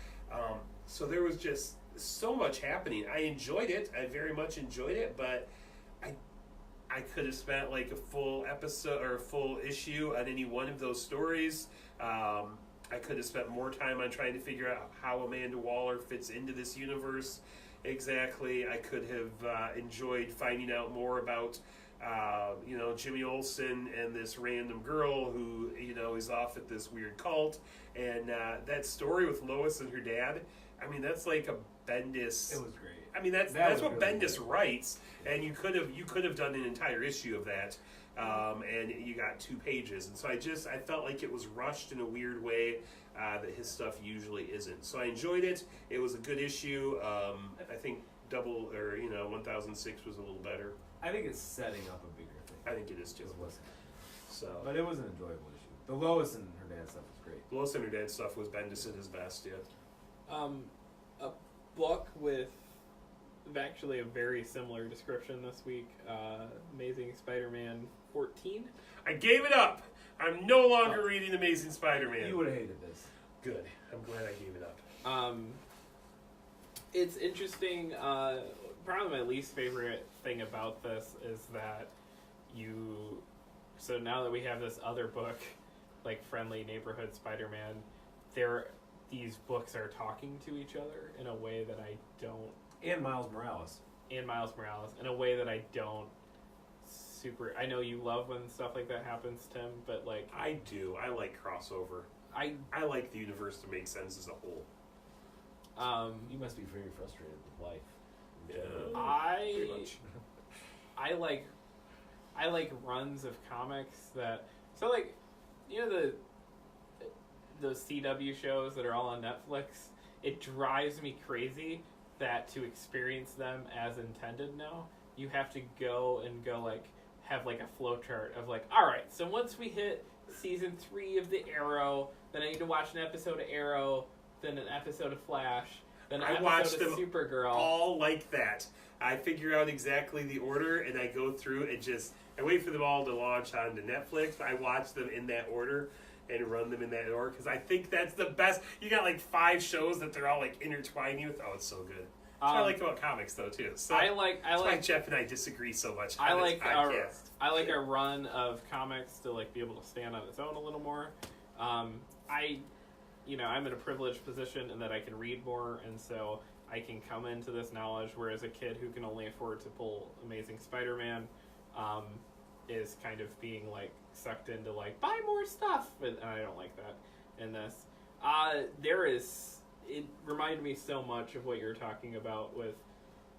So there was just so much happening. I enjoyed it. I very much enjoyed it, but I could have spent like a full episode or a full issue on any one of those stories. I could have spent more time on trying to figure out how Amanda Waller fits into this universe exactly. I could have enjoyed finding out more about you know, Jimmy Olsen and this random girl who, you know, is off at this weird cult. And that story with Lois and her dad, I mean, that's like a Bendis. It was great. I mean, that's what really Bendis writes, and you could have done an entire issue of that, and you got 2 pages. And so I felt like it was rushed in a weird way that his stuff usually isn't. So I enjoyed it. It was a good issue. I think 1006 was a little better. I think it's setting up a bigger thing. I think it is too. So, but it was an enjoyable issue. The Lois and her dad stuff was great. Lois and her dad stuff was Bendis at his best, yeah. A book with actually a very similar description this week. Amazing Spider-Man 14. I gave it up. I'm no longer reading Amazing Spider-Man. You would have hated this. Good. I'm glad I gave it up. It's interesting. Probably my least favorite thing about this is that so now that we have this other book, like Friendly Neighborhood Spider-Man, these books are talking to each other in a way that I don't. And Miles Morales. In a way that I don't I know you love when stuff like that happens, Tim, but like... I do. I like crossover. I like the universe to make sense as a whole. You must be very frustrated with life. Yeah, pretty much. I like runs of comics that... So like, you know the CW shows that are all on Netflix? It drives me crazy that to experience them as intended now, you have to go like have like a flow chart of like, all right, so once we hit season 3 of the Arrow, then I need to watch an episode of Arrow, then an episode of Flash, then an episode of Supergirl. All like that. I figure out exactly the order, and I go through and I wait for them all to launch onto Netflix. I watch them in that order and run them in that order because I think that's the best. You got like 5 shows that they're all like intertwining with. Oh, it's so good. That's what I like about comics, though, too. So I like why Jeff and I disagree so much. I like a run of comics to like be able to stand on its own a little more. I'm in a privileged position in that I can read more, and so I can come into this knowledge. Whereas a kid who can only afford to pull Amazing Spider-Man is kind of being like sucked into like buy more stuff, and I don't like that in this. It reminded me so much of what you're talking about with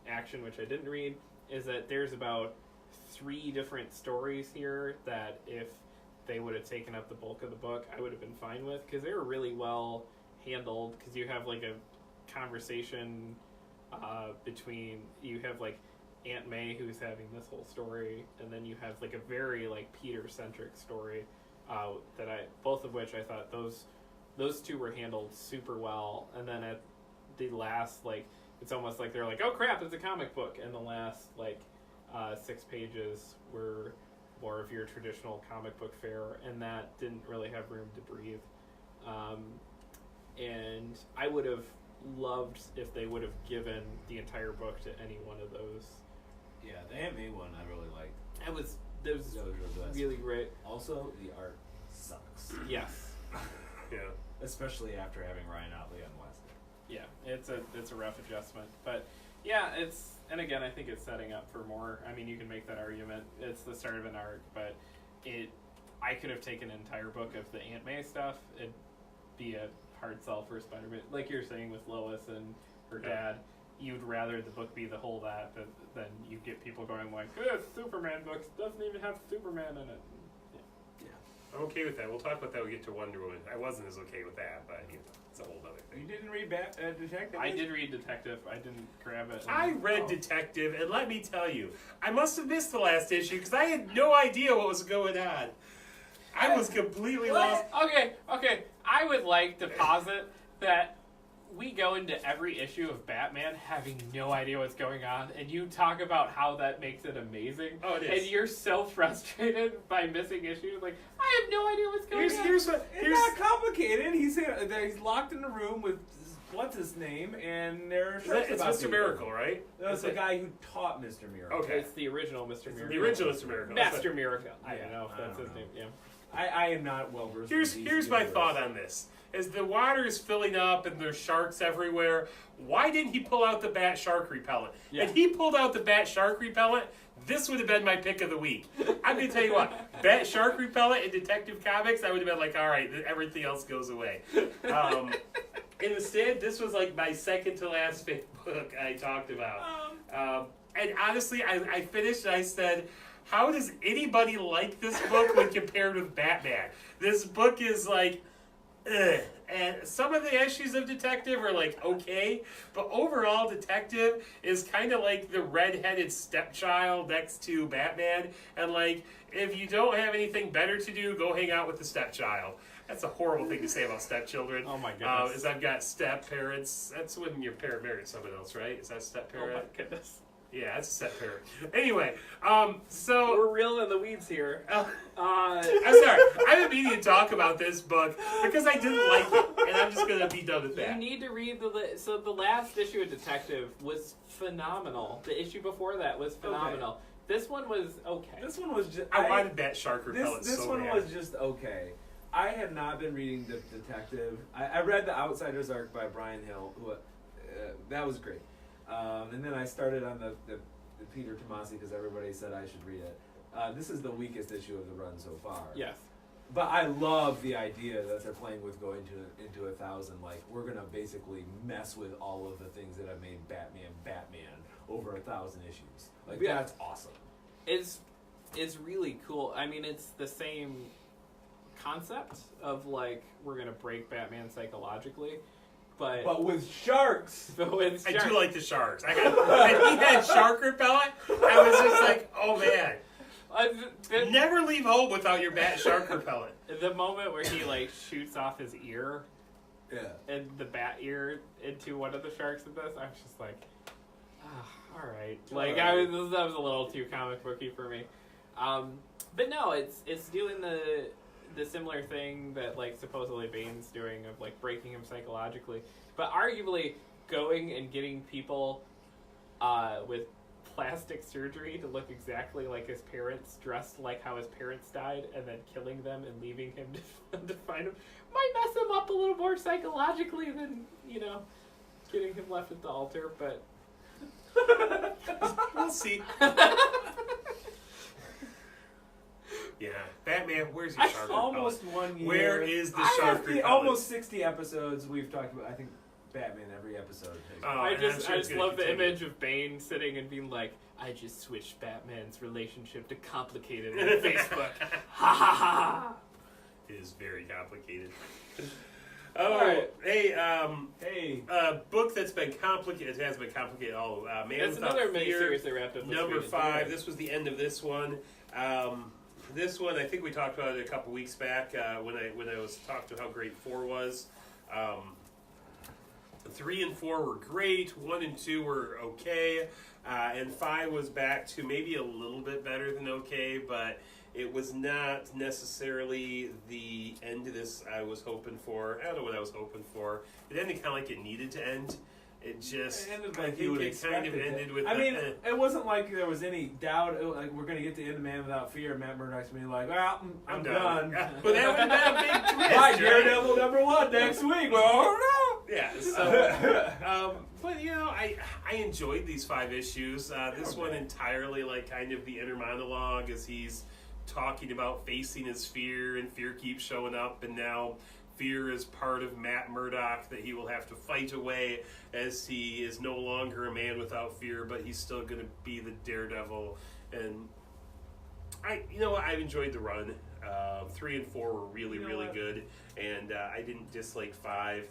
Action, which I didn't read, is that there's about 3 different stories here that if they would have taken up the bulk of the book, I would have been fine with, because they were really well handled, because you have like a conversation between, you have like Aunt May who's having this whole story, and then you have like a very like Peter-centric story both of which I thought those two were handled super well. And then at the last, like, it's almost like they're like, oh crap, it's a comic book, and the last like 6 pages were more of your traditional comic book fare, and that didn't really have room to breathe. And I would have loved if they would have given the entire book to any one of those. Yeah, the Aunt May one I really liked. That was really great. Also, the art sucks. Yes. Yeah. Especially after having Ryan Otley on Weston. Yeah, it's a rough adjustment, but yeah, and again, I think it's setting up for more. I mean, you can make that argument. It's the start of an arc, but I could have taken an entire book of the Aunt May stuff. It'd be a hard sell for Spider-Man, like you're saying with Lois and her dad. You'd rather the book be the whole that than you get people going like, this Superman book doesn't even have Superman in it. Yeah. I'm okay with that. We'll talk about that when we get to Wonder Woman. I wasn't as okay with that, but it's a whole other thing. You didn't read Detective? I did read Detective. I didn't grab it. I read Detective, and let me tell you, I must have missed the last issue because I had no idea what was going on. I was completely lost. Okay. I would like to posit that we go into every issue of Batman having no idea what's going on, and you talk about how that makes it amazing. Oh, it is. And you're so frustrated by missing issues. Like, I have no idea what's going on. It's not complicated. He's locked in a room with what's his name, and they're it's Mr. Miracle, right? That's the guy who taught Mr. Miracle. Okay. It's the original Mr. Miracle. The original Mr. Miracle. Master Miracle. I don't know if that's his name. Yeah. I am not well versed. Here's my thought on this. As the water is filling up and there's sharks everywhere, why didn't he pull out the bat shark repellent? Yeah. If he pulled out the bat shark repellent, this would have been my pick of the week. I'm going to tell you what, bat shark repellent in Detective Comics, I would have been like, all right, everything else goes away. Instead, this was like my second to last favorite book I talked about. And honestly, I finished and I said, how does anybody like this book when compared with Batman? This book is like, ugh. And some of the issues of Detective are like okay, but overall Detective is kind of like the redheaded stepchild next to Batman, and like if you don't have anything better to do, go hang out with the stepchild. That's a horrible thing to say about stepchildren. Oh my goodness. Is I've got step parents. That's when your parent married someone else, right? Is that step parent? Oh my goodness. Yeah, that's a step parent. Anyway, so we're real in the weeds here. I'm sorry. I've been meaning to talk about this book because I didn't like it, and I'm just gonna be done with that. You need to read the last issue of Detective was phenomenal. The issue before that was phenomenal. Okay. This one was okay. This one was just. I wanted that shark repellent. This one was just okay. I have not been reading the Detective. I read the Outsiders arc by Brian Hill. Who, that was great. And then I started on the Peter Tomasi because everybody said I should read it. This is the weakest issue of the run so far. Yes. But I love the idea that they're playing with going into 1,000. Like, we're going to basically mess with all of the things that have made Batman over 1,000 issues. Like, yeah. That's awesome. It's really cool. I mean, it's the same concept of, like, we're going to break Batman psychologically. But with sharks. I do like the sharks. When he had shark repellent, I was just like, oh man. Never leave home without your bat shark repellent. The moment where he like shoots off his ear, and the bat ear into one of the sharks in this, I was just like, all right. Like that was a little too comic booky for me. But no, it's doing the similar thing that like supposedly Bane's doing of like breaking him psychologically, but arguably going and getting people with plastic surgery to look exactly like his parents, dressed like how his parents died, and then killing them and leaving him to find him might mess him up a little more psychologically than, getting him left at the altar, but we'll see. Yeah, Batman, where's your shark repellent? Almost 1 year. Where is the shark repellent? Almost 60 episodes we've talked about, I think, Batman every episode. I just love the image of Bane sitting and being like, I just switched Batman's relationship to complicated on Facebook. Ha ha ha! is very complicated. Alright. Hey, book that's been complicated. It has been complicated all of Man That's Without another Fear, miniseries they wrapped up this number week. 5. This was the end of this one. This one, I think we talked about it a couple weeks back when I was talking about how great 4 was. 3 and 4 were great. 1 and 2 were okay, and 5 was back to maybe a little bit better than okay, but it was not necessarily the end of this I was hoping for. I don't know what I was hoping for. It ended kind of like it needed to end. It just, It ended I like think you would it kind of expect it ended to. with. I mean, it wasn't like there was any doubt. Like we're gonna get to end Man Without Fear. Matt Murdock's gonna be like, "Well, I'm done." Yeah, but that would have been a big twist. Right, right? Daredevil number 1 next week. Oh no! Yeah. So, but you know, I enjoyed these 5 issues. This one entirely like kind of the inner monologue as he's talking about facing his fear, and fear keeps showing up, and now fear is part of Matt Murdock that he will have to fight away as he is no longer a man without fear, but he's still going to be the Daredevil. And I enjoyed the run. 3 and 4 were really good, and I didn't dislike 5.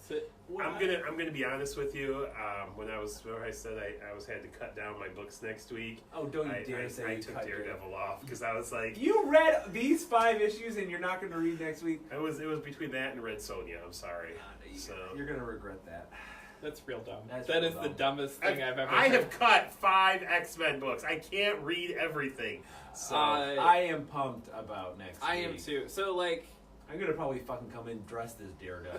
I'm gonna be honest with you. When I said I had to cut down my books next week. Oh, don't you dare say I you took cut Daredevil off because I was like, You read these 5 issues and you're not going to read next week? it was between that and Red Sonja. I'm sorry. So You're going to regret that. That's real dumb. That's That real is dumb. the dumbest thing I've ever I heard. have cut 5 X-Men books. I can't read everything. So I am pumped about next week. I am too. So, like, I'm going to probably fucking come in dressed as Daredevil.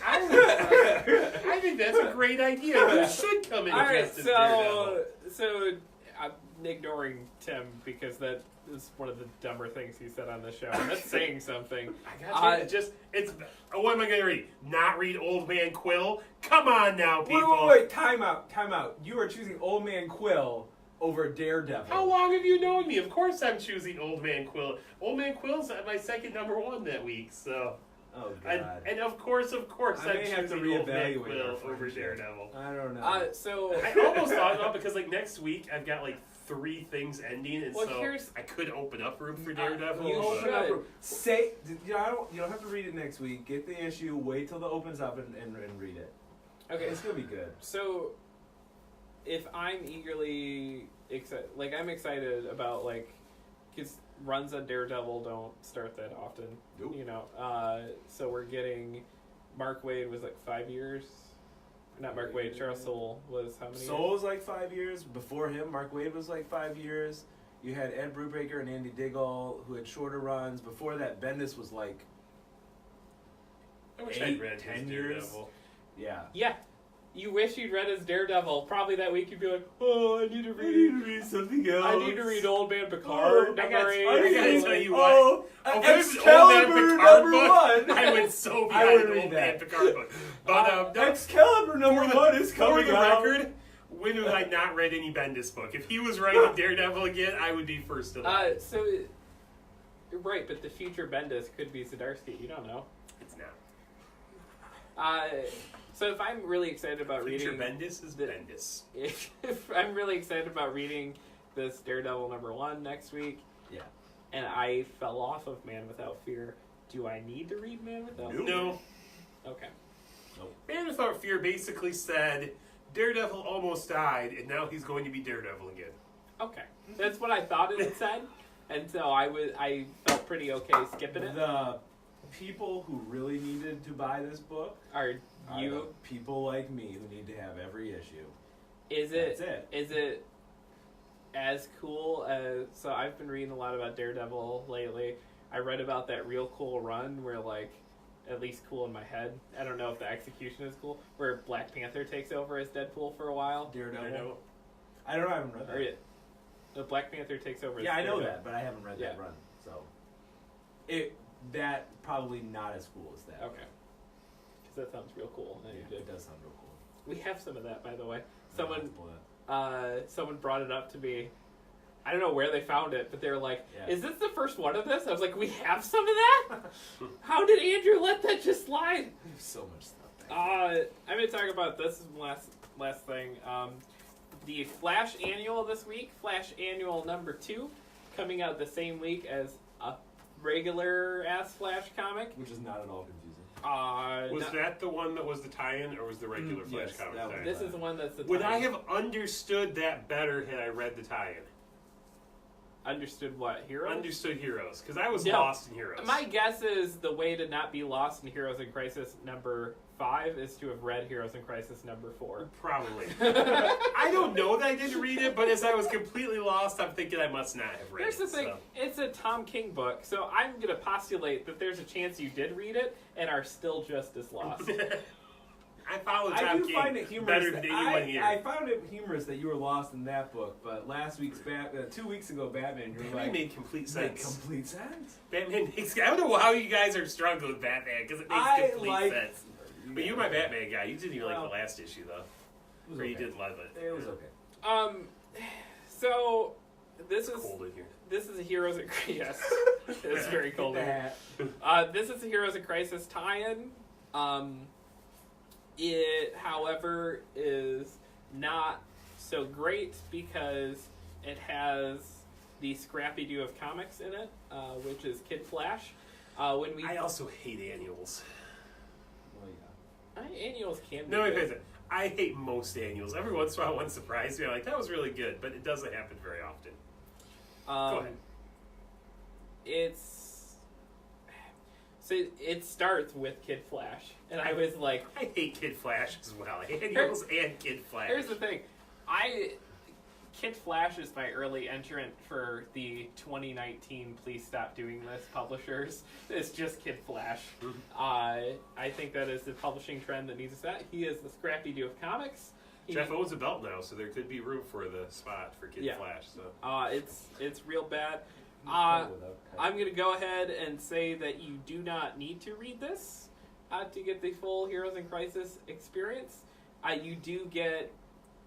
I think that's a great idea. You should come in dressed as Daredevil. so I'm ignoring Tim because that is one of the dumber things he said on the show. And that's saying something. I got you. What am I going to read? Not read Old Man Quill? Come on now, people. Wait, time out. You are choosing Old Man Quill over Daredevil. How long have you known me? Of course I'm choosing Old Man Quill. Old Man Quill's my second number 1 that week, so. Oh, God. And of course, I I'm may have to choosing Old Man reevaluate Quill our over friendship. Daredevil. I don't know. So I almost thought about because like next week I've got like 3 things ending, and Well, so here's- I could open up room for Daredevil. you but- should. Say, you don't have to read it next week. Get the issue, wait till it opens up and read it. okay, It's going to be good. so if I'm eagerly excited, like I'm excited about like, because runs on Daredevil don't start that often, Nope. you know. So we're getting Mark Waid was like 5 years, not Mark Waid. Charles Soule was how many? Soul was like 5 years. Before him, Mark Waid was like 5 years. You had Ed Brubaker and Andy Diggle who had shorter runs. Before that, Bendis was like I wish 8, I'd read 10 his years. Daredevil. Yeah. Yeah. You wish you'd read as Daredevil. Probably that week you'd be like, oh, I need to read something else. I need to read Old Man Picard. I number got- 8. I gotta tell you what. Oh, if it was an Old Man Excalibur Picard number book, 1. I would so be I on would an read Old that. Man Picard book. But Excalibur number 1 is coming for the out. record, when have I not read any Bendis book? If he was writing Daredevil again, I would be first to line. Right, but the future Bendis could be Zdarsky. You don't know. It's not. So if I'm really excited about Future reading, Bendis is Bendis. if I'm really excited about reading this Daredevil number 1 next week, Yeah. and I fell off of Man Without Fear, do I need to read Man Without Fear? No. Okay. Man Without Fear basically said Daredevil almost died, and now he's going to be Daredevil again. Okay. That's what I thought it said, and so I felt pretty okay skipping it. The people who really needed to buy this book Are are you? the people like me who need to have every issue. Is it? That's it. Is it as cool as? So I've been reading a lot about Daredevil lately. I read about that real cool run where, like, at least cool in my head. I don't know if the execution is cool. Where Black Panther takes over as Deadpool for a while. Daredevil. I don't know. I haven't read that. Or the Black Panther takes over. Yeah, as I know Daredevil. that, but I haven't read that Yeah. run. So that probably not as cool as that. Okay. Because that sounds real cool. And Yeah, it does sound real cool. We have some of that, by the way. I'll have to pull Someone brought it up to me. I don't know where they found it, but they were like, Yeah. "Is this the first one of this?" I was like, "We have some of that? How did Andrew let that just slide?" There's so much stuff. I'm going to talk about this last thing. The Flash Annual this week, Flash Annual number 2, coming out the same week as a regular ass Flash comic. Which is not at all confusing. Was that the one that was the tie-in, or was the regular Flash yes, comic that tie-in? This is the one that's the Would I tie-in. have understood that better had I read the tie-in? Understood what? Heroes? Understood Heroes, because I was No. lost in Heroes. My guess is the way to not be lost in Heroes in Crisis number 5 is to have read Heroes in Crisis number 4. Probably. I don't know that I didn't read it, but as I was completely lost, I'm thinking I must not have read Here's the it. thing, it's a Tom King book, so I'm going to postulate that there's a chance you did read it and are still just as lost. I follow I Tom do King find it humorous. better than anyone here. I found it humorous that you were lost in that book, but last week's 2 weeks ago, Batman, you were Batman like, made complete made sense. complete sense. Batman makes. I don't know how you guys are struggling with Batman because it makes I complete like- sense. But you're my Batman guy. You didn't even like Well, the last issue though, It was or you okay. did love it. It was okay. So this It's is cold in here. this is a Heroes in Yes. It's very cold in here. That. This is a Heroes in Crisis tie-in. It, however, is not so great because it has the scrappy do of comics in it, which is Kid Flash. I also hate annuals. Well, yeah. Annuals can be No, wait, good. wait. I hate most annuals. Every once in a while, one surprises me. I'm like, that was really good, but it doesn't happen very often. Go ahead. So it starts with Kid Flash, and I was like, I hate Kid Flash as well. Annuals and Kid Flash. here's the thing, Kid Flash is my early entrant for the 2019 Please Stop Doing This publishers. It's just Kid Flash. I think that is the publishing trend that needs to set. He is the scrappy do of comics. Jeff owns a belt now, so there could be room for the spot for Kid Yeah. Flash. So It's real bad. Without I'm going to go ahead and say that you do not need to read this to get the full Heroes in Crisis experience. You do get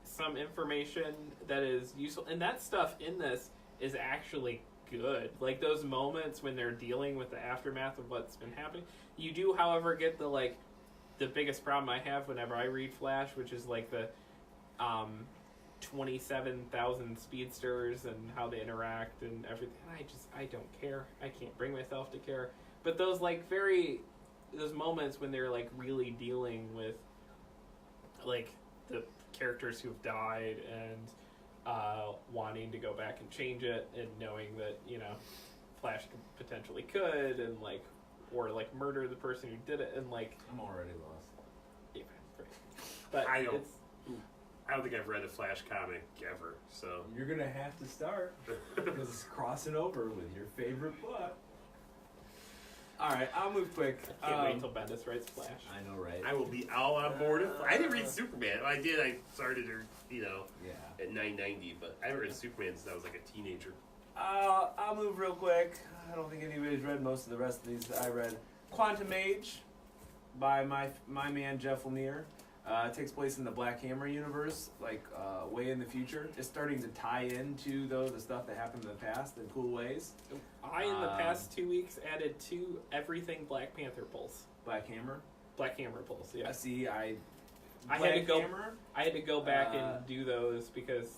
some information that is useful, and that stuff in this is actually good. Like those moments when they're dealing with the aftermath of what's been happening. You do, however, get the biggest problem I have whenever I read Flash, which is like the 27,000 speedsters and how they interact and everything. I don't care. I can't bring myself to care. But those those moments when they're like really dealing with like the characters who've died and wanting to go back and change it and knowing that, Flash potentially could and or murder the person who did it and I'm already lost. yeah, right. But I don't think I've read a Flash comic ever. So You're gonna have to start because it's crossing over with your favorite book. All right, I'll move quick. can't wait till Bendis writes Flash. I know, right? I will be all on board. I didn't read Superman. I did. I started her, Yeah. at 990, but I haven't read Superman since I was like a teenager. I'll move real quick. I don't think anybody's read most of the rest of these that I read. Quantum Age by my man Jeff Lemire. It takes place in the Black Hammer universe, way in the future. It's starting to tie into the stuff that happened in the past in cool ways. I, in the past 2 weeks, added 2 everything Black Panther pulls. Black Hammer. Black Hammer pulls, yeah. See, I Black had to go. Hammer. I had to go back and do those because,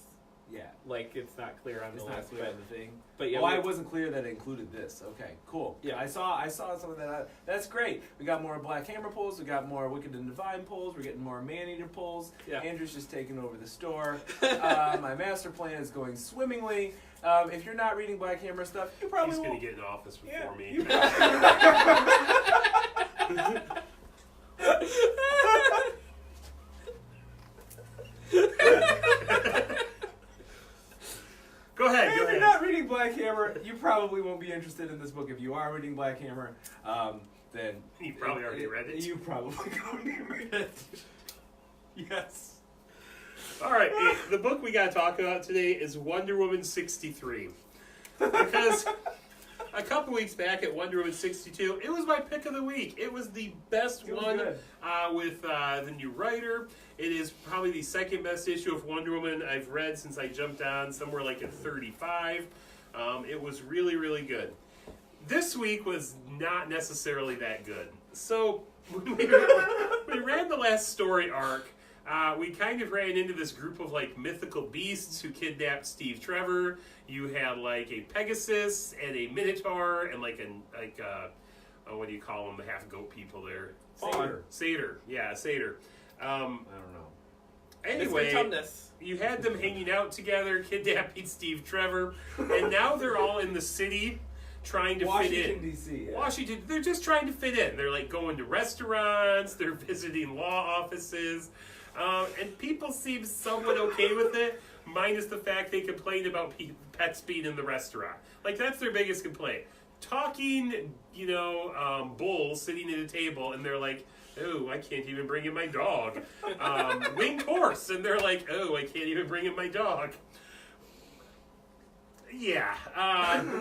Yeah. it's not clear on It's the not list. clear on the thing. But yeah, I wasn't clear that it included this. Okay, cool. Yeah. I saw some of that. That's great. We got more Black Hammer pulls. We got more Wicked and Divine pulls. We're getting more Man-Eater pulls. Yeah. Andrew's just taking over the store. My master plan is going swimmingly. If you're not reading Black Hammer stuff, you probably He's going won't. to get in office before Yeah, me. you- Go ahead. If Go you're ahead. not reading Black Hammer, you probably won't be interested in this book. If you are reading Black Hammer, then You probably already read it. You probably already read it. Yes. All right, the book we got to talk about today is Wonder Woman 63. Because a couple weeks back at Wonder Woman 62, it was my pick of the week. It was the best It was one good. with the new writer. It is probably the second best issue of Wonder Woman I've read since I jumped on, somewhere like at 35. It was really, really good. This week was not necessarily that good. So we ran the last story arc we kind of ran into this group of like mythical beasts who kidnapped Steve Trevor. You had like a Pegasus and a Minotaur and like what do you call them? The half goat people there. Satyr. Yeah, satyr. I don't know. Anyway, you had them hanging out together, kidnapping Steve Trevor, and now they're all in the city trying to fit in. Washington, D.C. Yeah. Washington, they're just trying to fit in. They're like going to restaurants, they're visiting law offices, and people seem somewhat okay with it, minus the fact they complain about pets being in the restaurant. Like, that's their biggest complaint. Talking, bulls sitting at a table, and they're like, oh, I can't even bring in my dog. Winged horse, and they're like, oh, I can't even bring in my dog. Yeah.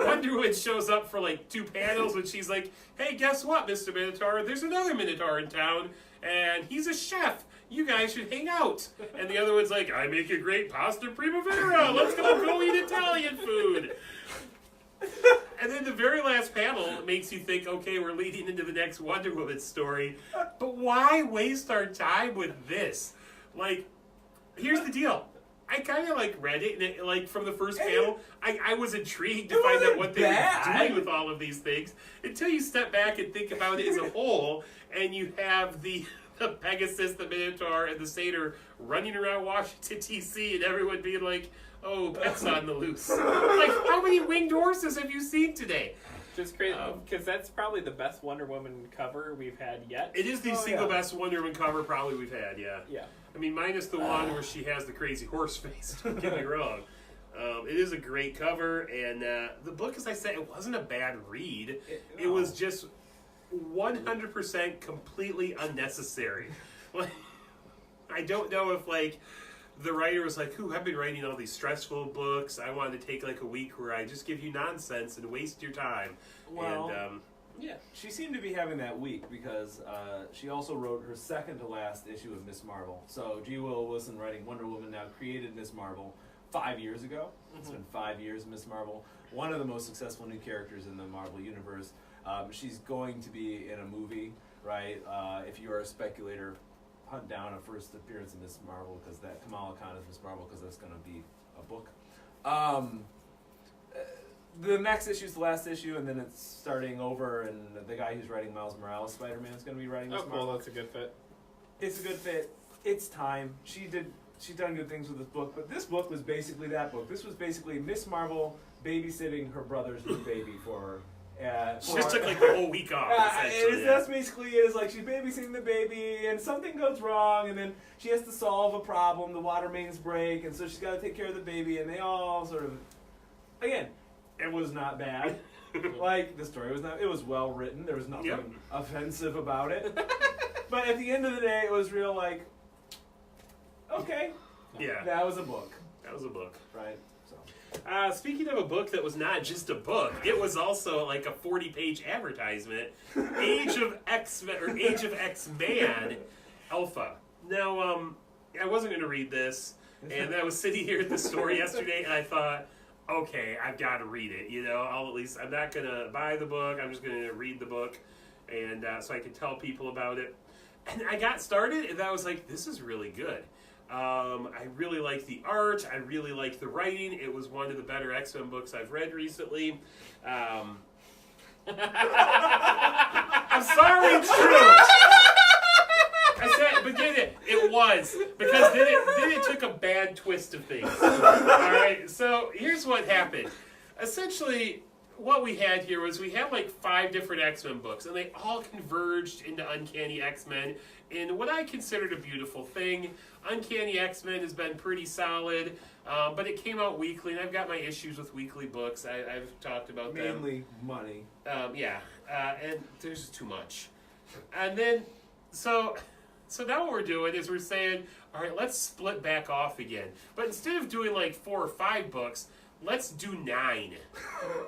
Wonder Woman shows up for like 2 panels when she's like, hey, guess what, Mr. Minotaur? There's another Minotaur in town, and he's a chef. You guys should hang out. And the other one's like, I make a great pasta primavera. Let's go eat Italian food. And then the very last panel makes you think, okay, we're leading into the next Wonder Woman story. But why waste our time with this? Like, here's the deal. I kind of like read it, and it, like from the first panel, I was intrigued to find out what they were doing with all of these things. Until you step back and think about it as a whole, and you have the Pegasus, the Minotaur, and the Satyr running around Washington, D.C., and everyone being like, oh, pets on the loose. Like, how many winged horses have you seen today? Just crazy, because that's probably the best Wonder Woman cover we've had yet. It is the single best Wonder Woman cover probably we've had, yeah. Yeah. I mean, minus the one where she has the crazy horse face, don't get me wrong. It is a great cover, and the book, as I said, it wasn't a bad read. It was just 100% completely unnecessary. Like, I don't know if, like, the writer was like, ooh, I've been writing all these stressful books. I wanted to take, like, a week where I just give you nonsense and waste your time. Well, and, yeah, she seemed to be having that week because she also wrote her second to last issue of Miss Marvel. So G. Willow Wilson, writing Wonder Woman, now created Miss Marvel 5 years ago. Mm-hmm. It's been 5 years of Miss Marvel. One of the most successful new characters in the Marvel Universe. She's going to be in a movie, right? If you are a speculator, hunt down a first appearance of Miss Marvel, because that Kamala Khan is Miss Marvel, because that's going to be a book. The next issue is the last issue, and then it's starting over, and the guy who's writing Miles Morales Spider-Man is going to be writing Miss Marvel. Oh, cool, that's a good fit. It's a good fit. It's time. She's done good things with this book, but this book was basically that book. This was basically Miss Marvel babysitting her brother's new baby for she just took like the whole week off. That's basically it. It's like she's babysitting the baby, and something goes wrong, and then she has to solve a problem. The water mains break, and so she's got to take care of the baby, and they all sort of, again, it was not bad. Like, the story was not, it was well written. There was nothing offensive about it. But at the end of the day, it was real like, okay, that was a book. That was a book. Right. Speaking of a book that was not just a book, it was also like a 40-page advertisement. Age of X-Men, or Age of X-Man Alpha. Now, I wasn't going to read this, and I was sitting here at the store yesterday, and I thought, okay, I've got to read it. I'm not going to buy the book, I'm just going to read the book, and so I can tell people about it. And I got started, and I was like, this is really good. I really like the art. I really like the writing. It was one of the better X-Men books I've read recently. I'm sorry, it's true. I said, but it was, because then it took a bad twist of things. All right, so here's what happened. Essentially, what we had here was we had like 5 different X-Men books, and they all converged into Uncanny X-Men in what I considered a beautiful thing. Uncanny X-Men has been pretty solid, but it came out weekly, and I've got my issues with weekly books. I've talked about them. Mainly money. And there's just too much. And then, so now what we're doing is we're saying, all right, let's split back off again. But instead of doing like 4 or 5 books, let's do 9.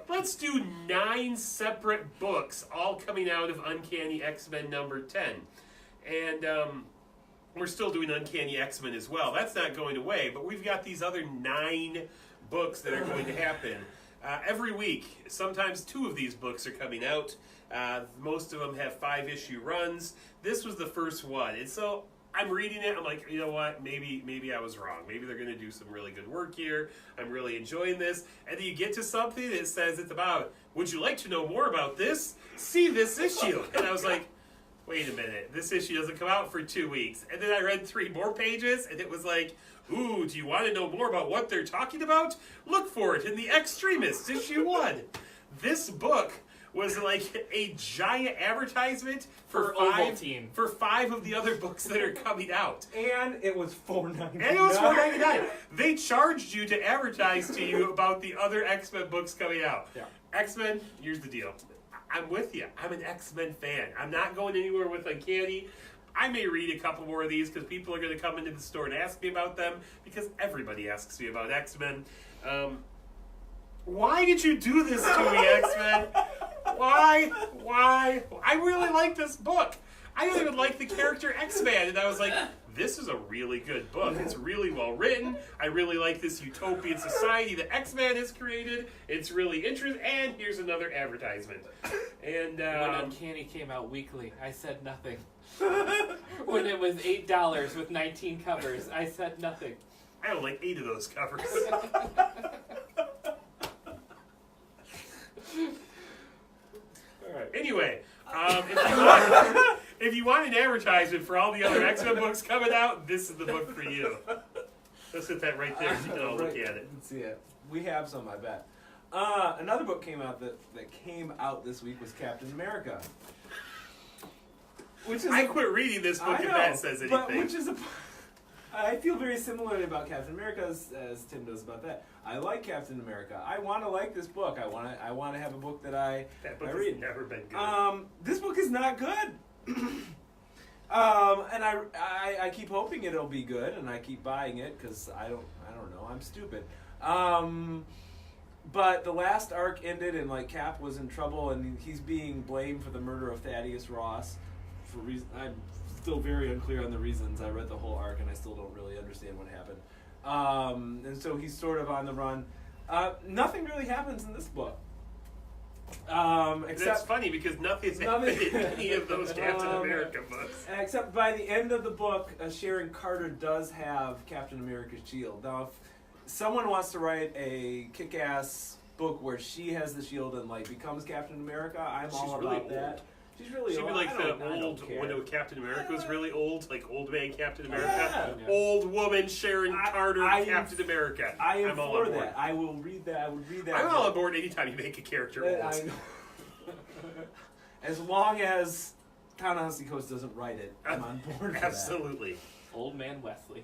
Let's do 9 separate books, all coming out of Uncanny X-Men number 10. And we're still doing Uncanny X-Men as well. That's not going away, but we've got these other 9 books that are going to happen. Every week, sometimes 2 of these books are coming out. Most of them have 5-issue runs. This was the first one. And so I'm reading it. I'm like, you know what? Maybe I was wrong. Maybe they're going to do some really good work here. I'm really enjoying this. And then you get to something that says it's about, would you like to know more about this? See this issue. And I was like, wait a minute. This issue doesn't come out for 2 weeks. And then I read 3 more pages, and it was like, ooh, do you want to know more about what they're talking about? Look for it in The Extremist, issue 1. This book was like a giant advertisement for five of the other books that are coming out. And it was $4.99. And it was $4.99. They charged you to advertise to you about the other X-Men books coming out. Yeah. X-Men, here's the deal. I'm with you. I'm an X-Men fan. I'm not going anywhere with Uncanny. I may read a couple more of these because people are going to come into the store and ask me about them because everybody asks me about X-Men. Why did you do this to me, X-Men? Why? I really like this book. I don't even like the character X-Man, and I was like, this is a really good book. It's really well written. I really like this utopian society that X-Man has created. It's really interesting, and here's another advertisement. And when Uncanny came out weekly, I said nothing. When it was $8 with 19 covers, I said nothing. I don't like 8 of those covers. Alright, anyway, if you want an advertisement for all the other X-Men books coming out, this is the book for you. Let's hit that right there so you can all look at it. Let's see it. We have some, I bet. Another book came out that came out this week was Captain America. I quit reading this book if that says anything. I feel very similarly about Captain America as Tim does about that. I like Captain America. I want to like this book. I want to have a book that I read. Has never been good. This book is not good. And I keep hoping it'll be good, and I keep buying it because I don't know. I'm stupid. But the last arc ended, and like Cap was in trouble, and he's being blamed for the murder of Thaddeus Ross. For reason I'm still very unclear on the reasons. I read the whole arc, and I still don't really understand what happened. And so he's sort of on the run. Nothing really happens in this book. Except that's funny because nothing's happened in any of those Captain America books. Except by the end of the book, Sharon Carter does have Captain America's shield. Now, if someone wants to write a kick-ass book where she has the shield and like becomes Captain America, I'm all about that. She's really old. She'd be like the old when Captain America was really old, like old man Captain America. Yeah. Old woman Sharon Carter Captain America. I am I'm all for on board. that. I will read that. I would read that. I'm all on board anytime you make a character old. I know. As long as Ta-Nehisi Coates doesn't write it, I'm on board for Absolutely. Old Man Wesley.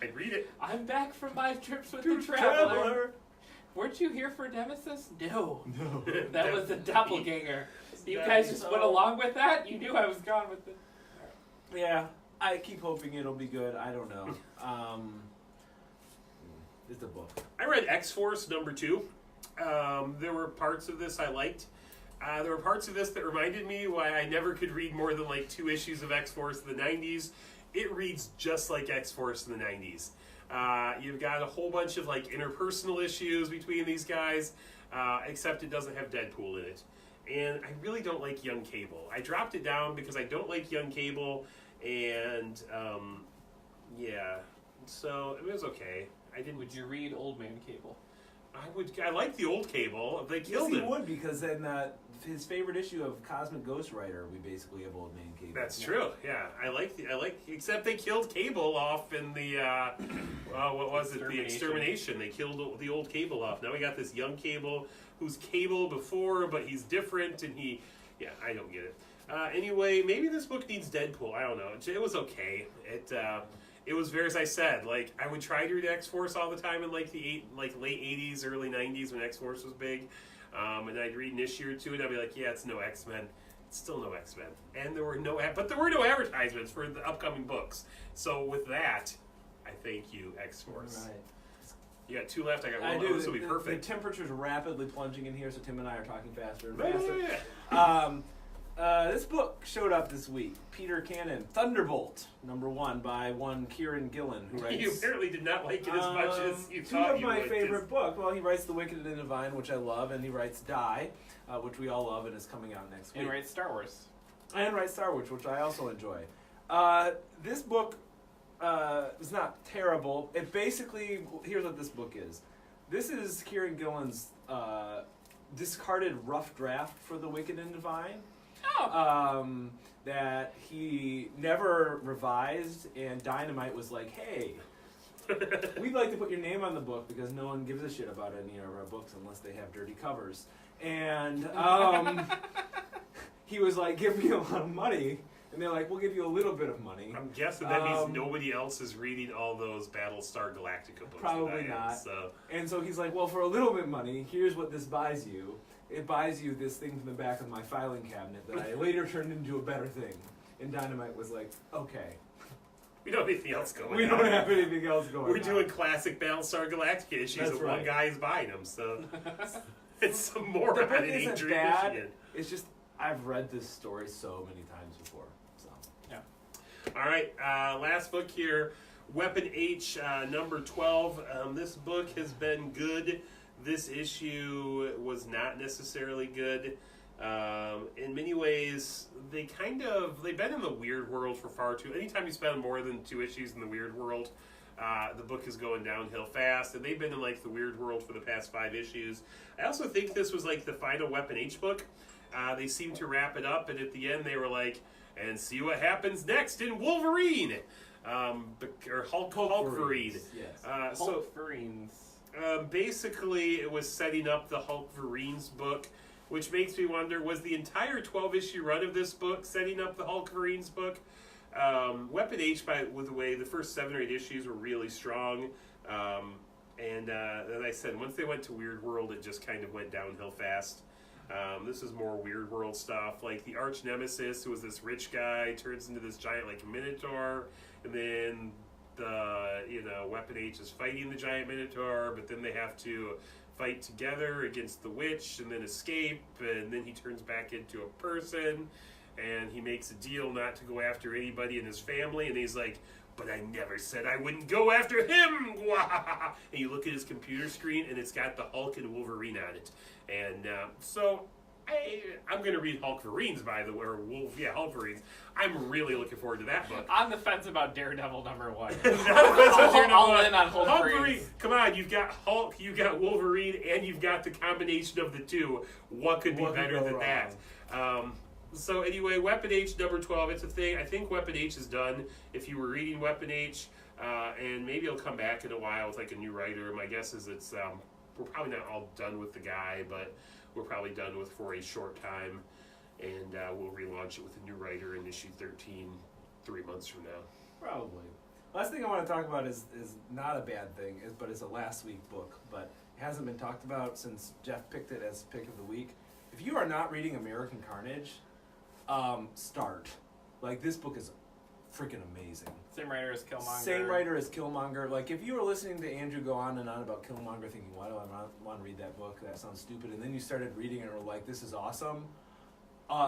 I'd read it. I'm back from my trips with the Traveler. Weren't you here for Nemesis? No. That was a doppelganger. You guys just went along with that? You knew I was gone with it. Yeah, I keep hoping it'll be good. I don't know. It's a book. I read X-Force #2. There were parts of this I liked. There were parts of this that reminded me why I never could read more than like 2 issues of X-Force in the 90s. It reads just like X-Force in the 90s. You've got a whole bunch of like interpersonal issues between these guys, except it doesn't have Deadpool in it. And I really don't like Young Cable. I dropped it down because I don't like Young Cable, and yeah, so it was okay. Would you read Old Man Cable? I would. I like the old Cable. They killed him. He would, because in his favorite issue of Cosmic Ghost Rider, we basically have Old Man Cable. That's true. Yeah, I like. Except they killed Cable off in the what was it? The Extermination. They killed the old Cable off. Now we got this young Cable who's Cable before, but he's different, and he. Yeah, I don't get it. Anyway, maybe this book needs Deadpool. I don't know. It was okay. It was very, as I said, like I would try to read X-Force all the time in like the late 80s, early 90s when X-Force was big, and I'd read an issue or two, and I'd be like, yeah, it's no X-Men. It's still no X-Men, and there were no advertisements for the upcoming books. So with that, I thank you, X-Force. All right. You got 2 left. I got 1. I do. This will be perfect. The temperature's rapidly plunging in here, so Tim and I are talking faster and Yeah. faster. This book showed up this week. Peter Cannon, Thunderbolt, #1 by one Kieran Gillen, who writes... You apparently did not like it as much as you 2 thought of you my would. favorite books. Well, he writes The Wicked and the Divine, which I love, and he writes Die, which we all love and is coming out next week. And writes Star Wars. And writes Star Wars, which I also enjoy. This book is not terrible. It basically, here's what this book is. This is Kieran Gillen's discarded rough draft for The Wicked and Divine. Oh. That he never revised, and Dynamite was like, hey, we'd like to put your name on the book because no one gives a shit about any of our books unless they have dirty covers. And he was like, give me a lot of money. And they're like, we'll give you a little bit of money. I'm guessing that means nobody else is reading all those Battlestar Galactica books. Probably not. So. And so he's like, well, for a little bit of money, here's what this buys you. It buys you this thing from the back of my filing cabinet that I later turned into a better thing. And Dynamite was like, okay. We don't have anything else going on. We don't have anything else going on. We're doing classic Battlestar Galactica issues, That's and right. one guy is buying them, so it's some moron. The book in isn't Adrian, bad. Michigan. It's just, I've read this story so many times before. So Yeah. All right, last book here, Weapon H, number 12. This book has been good. This issue was not necessarily good. In many ways, they've been in the weird world for far too. Anytime you spend more than 2 issues in the weird world, the book is going downhill fast, and they've been in like the weird world for the past 5 issues. I also think this was like the final Weapon H book. They seemed to wrap it up, and at the end they were like, and see what happens next in Wolverine, or Hulkverine. Yes. Hulkverines. Basically, it was setting up the Hulkverines book, which makes me wonder, was the entire 12-issue run of this book setting up the Hulkverines book? Weapon H, by the way, the first 7 or 8 issues were really strong. And as I said, once they went to Weird World, it just kind of went downhill fast. This is more Weird World stuff, like the arch nemesis, who was this rich guy, turns into this giant like minotaur, and then Weapon H is fighting the giant minotaur, but then they have to fight together against the witch and then escape, and then he turns back into a person, and he makes a deal not to go after anybody in his family, and he's like, but I never said I wouldn't go after him! And you look at his computer screen, and it's got the Hulk and Wolverine on it. And so I'm going to read Hulkverines, by the way, or Hulkverines. I'm really looking forward to that book. On the fence about Daredevil number 1. All in on Hulkverines. Come on, you've got Hulk, you've got Wolverine, and you've got the combination of the two. What could be better than that? So anyway, Weapon H number 12, it's a thing. I think Weapon H is done. If you were reading Weapon H, and maybe it'll come back in a while with like a new writer. My guess is it's we're probably not all done with the guy, but we're probably done with for a short time, and we'll relaunch it with a new writer in issue 13 3 months from now. Probably. Last thing I want to talk about is not a bad thing, but it's a last week book, but it hasn't been talked about since Jeff picked it as pick of the week. If you are not reading American Carnage, start. Like, this book is freaking amazing. Same writer as Killmonger. Same writer as Killmonger. Like, if you were listening to Andrew go on and on about Killmonger thinking, why do I want to read that book? That sounds stupid. And then you started reading it and were like, this is awesome.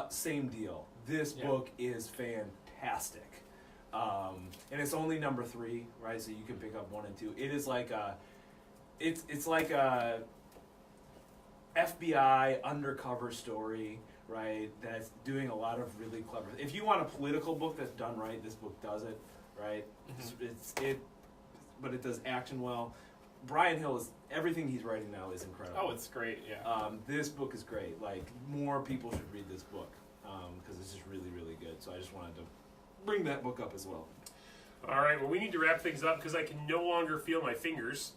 Same deal. This book is fantastic. And it's only number 3, right? So you can pick up 1 and 2. It is like it's like a FBI undercover story, right? That's doing a lot of really clever. If you want a political book that's done right, this book does it, right? Mm-hmm. But it does action well. Brian Hill is everything he's writing now is incredible. Oh, it's great. Yeah. This book is great. Like, more people should read this book because it's just really, really good. So I just wanted to bring that book up as well. All right. Well, we need to wrap things up because I can no longer feel my fingers.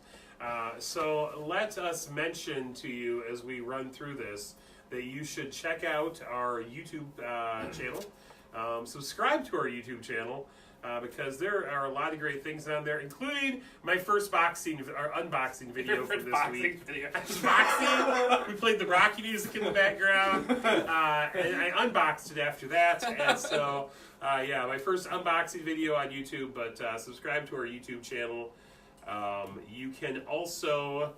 So let us mention to you as we run through this that you should check out our YouTube channel. Subscribe to our YouTube channel because there are a lot of great things on there, including my first unboxing video for this week. Unboxing. We played the Rocky music in the background, and I unboxed it after that. And so, my first unboxing video on YouTube. But subscribe to our YouTube channel. You can also,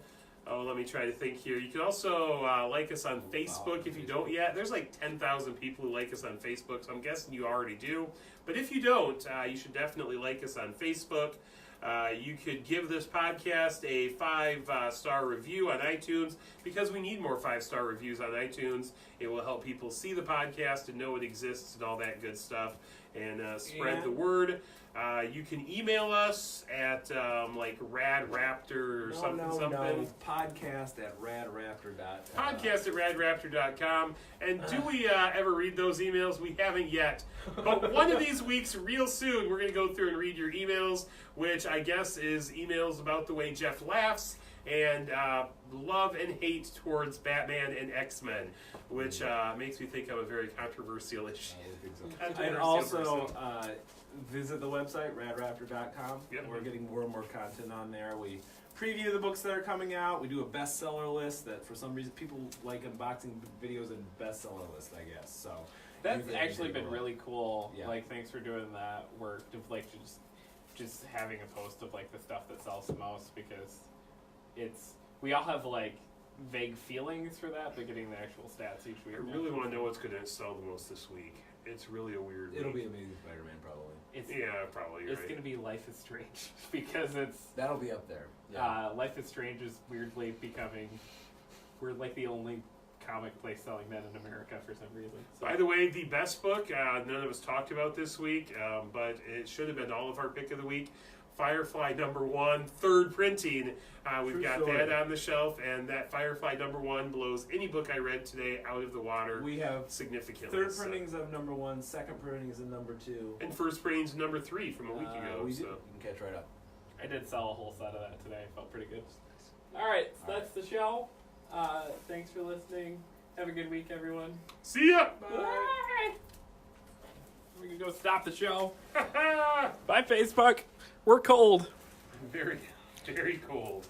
let me try to think here. You can also like us on Facebook if you don't yet. There's like 10,000 people who like us on Facebook, so I'm guessing you already do. But if you don't, you should definitely like us on Facebook. You could give this podcast a 5-star review on iTunes because we need more 5-star reviews on iTunes. It will help people see the podcast and know it exists and all that good stuff and spread the word. You can email us at like Rad Raptor or something. Podcast at radraptor.com. Podcast at radraptor.com. And do we ever read those emails? We haven't yet. But one of these weeks, real soon, we're going to go through and read your emails, which I guess is emails about the way Jeff laughs and love and hate towards Batman and X-Men, which makes me think I'm a very controversial issue. And also, visit the website, radraptor.com. Yep. We're getting more and more content on there. We preview the books that are coming out. We do a bestseller list that for some reason people like unboxing videos and bestseller list, I guess. So that's actually been really cool. Yeah. Like, thanks for doing that work of like just having a post of like the stuff that sells the most, because we all have like vague feelings for that, but getting the actual stats each week. I really want to know what's going to sell the most this week. It's really a weird It'll week. be Amazing Spider-Man probably. Probably. It's going to be Life is Strange because That'll be up there. Yeah. Life is Strange is weirdly becoming, we're like the only comic place selling that in America for some reason. So. By the way, the best book, none of us talked about this week, but it should have been all of our pick of the week. Firefly #1, third printing. We've True got story. that on the shelf, and that Firefly #1 blows any book I read today out of the water. We have significantly. third printings of #1, second printings of #2. And first printings #3 from a week ago. We so. You can catch right up. I did sell a whole set of that today. Felt pretty good. All right, so that's the show. Thanks for listening. Have a good week, everyone. See ya! Bye. We can go stop the show. Bye, Facebook. We're cold. Very, very cold.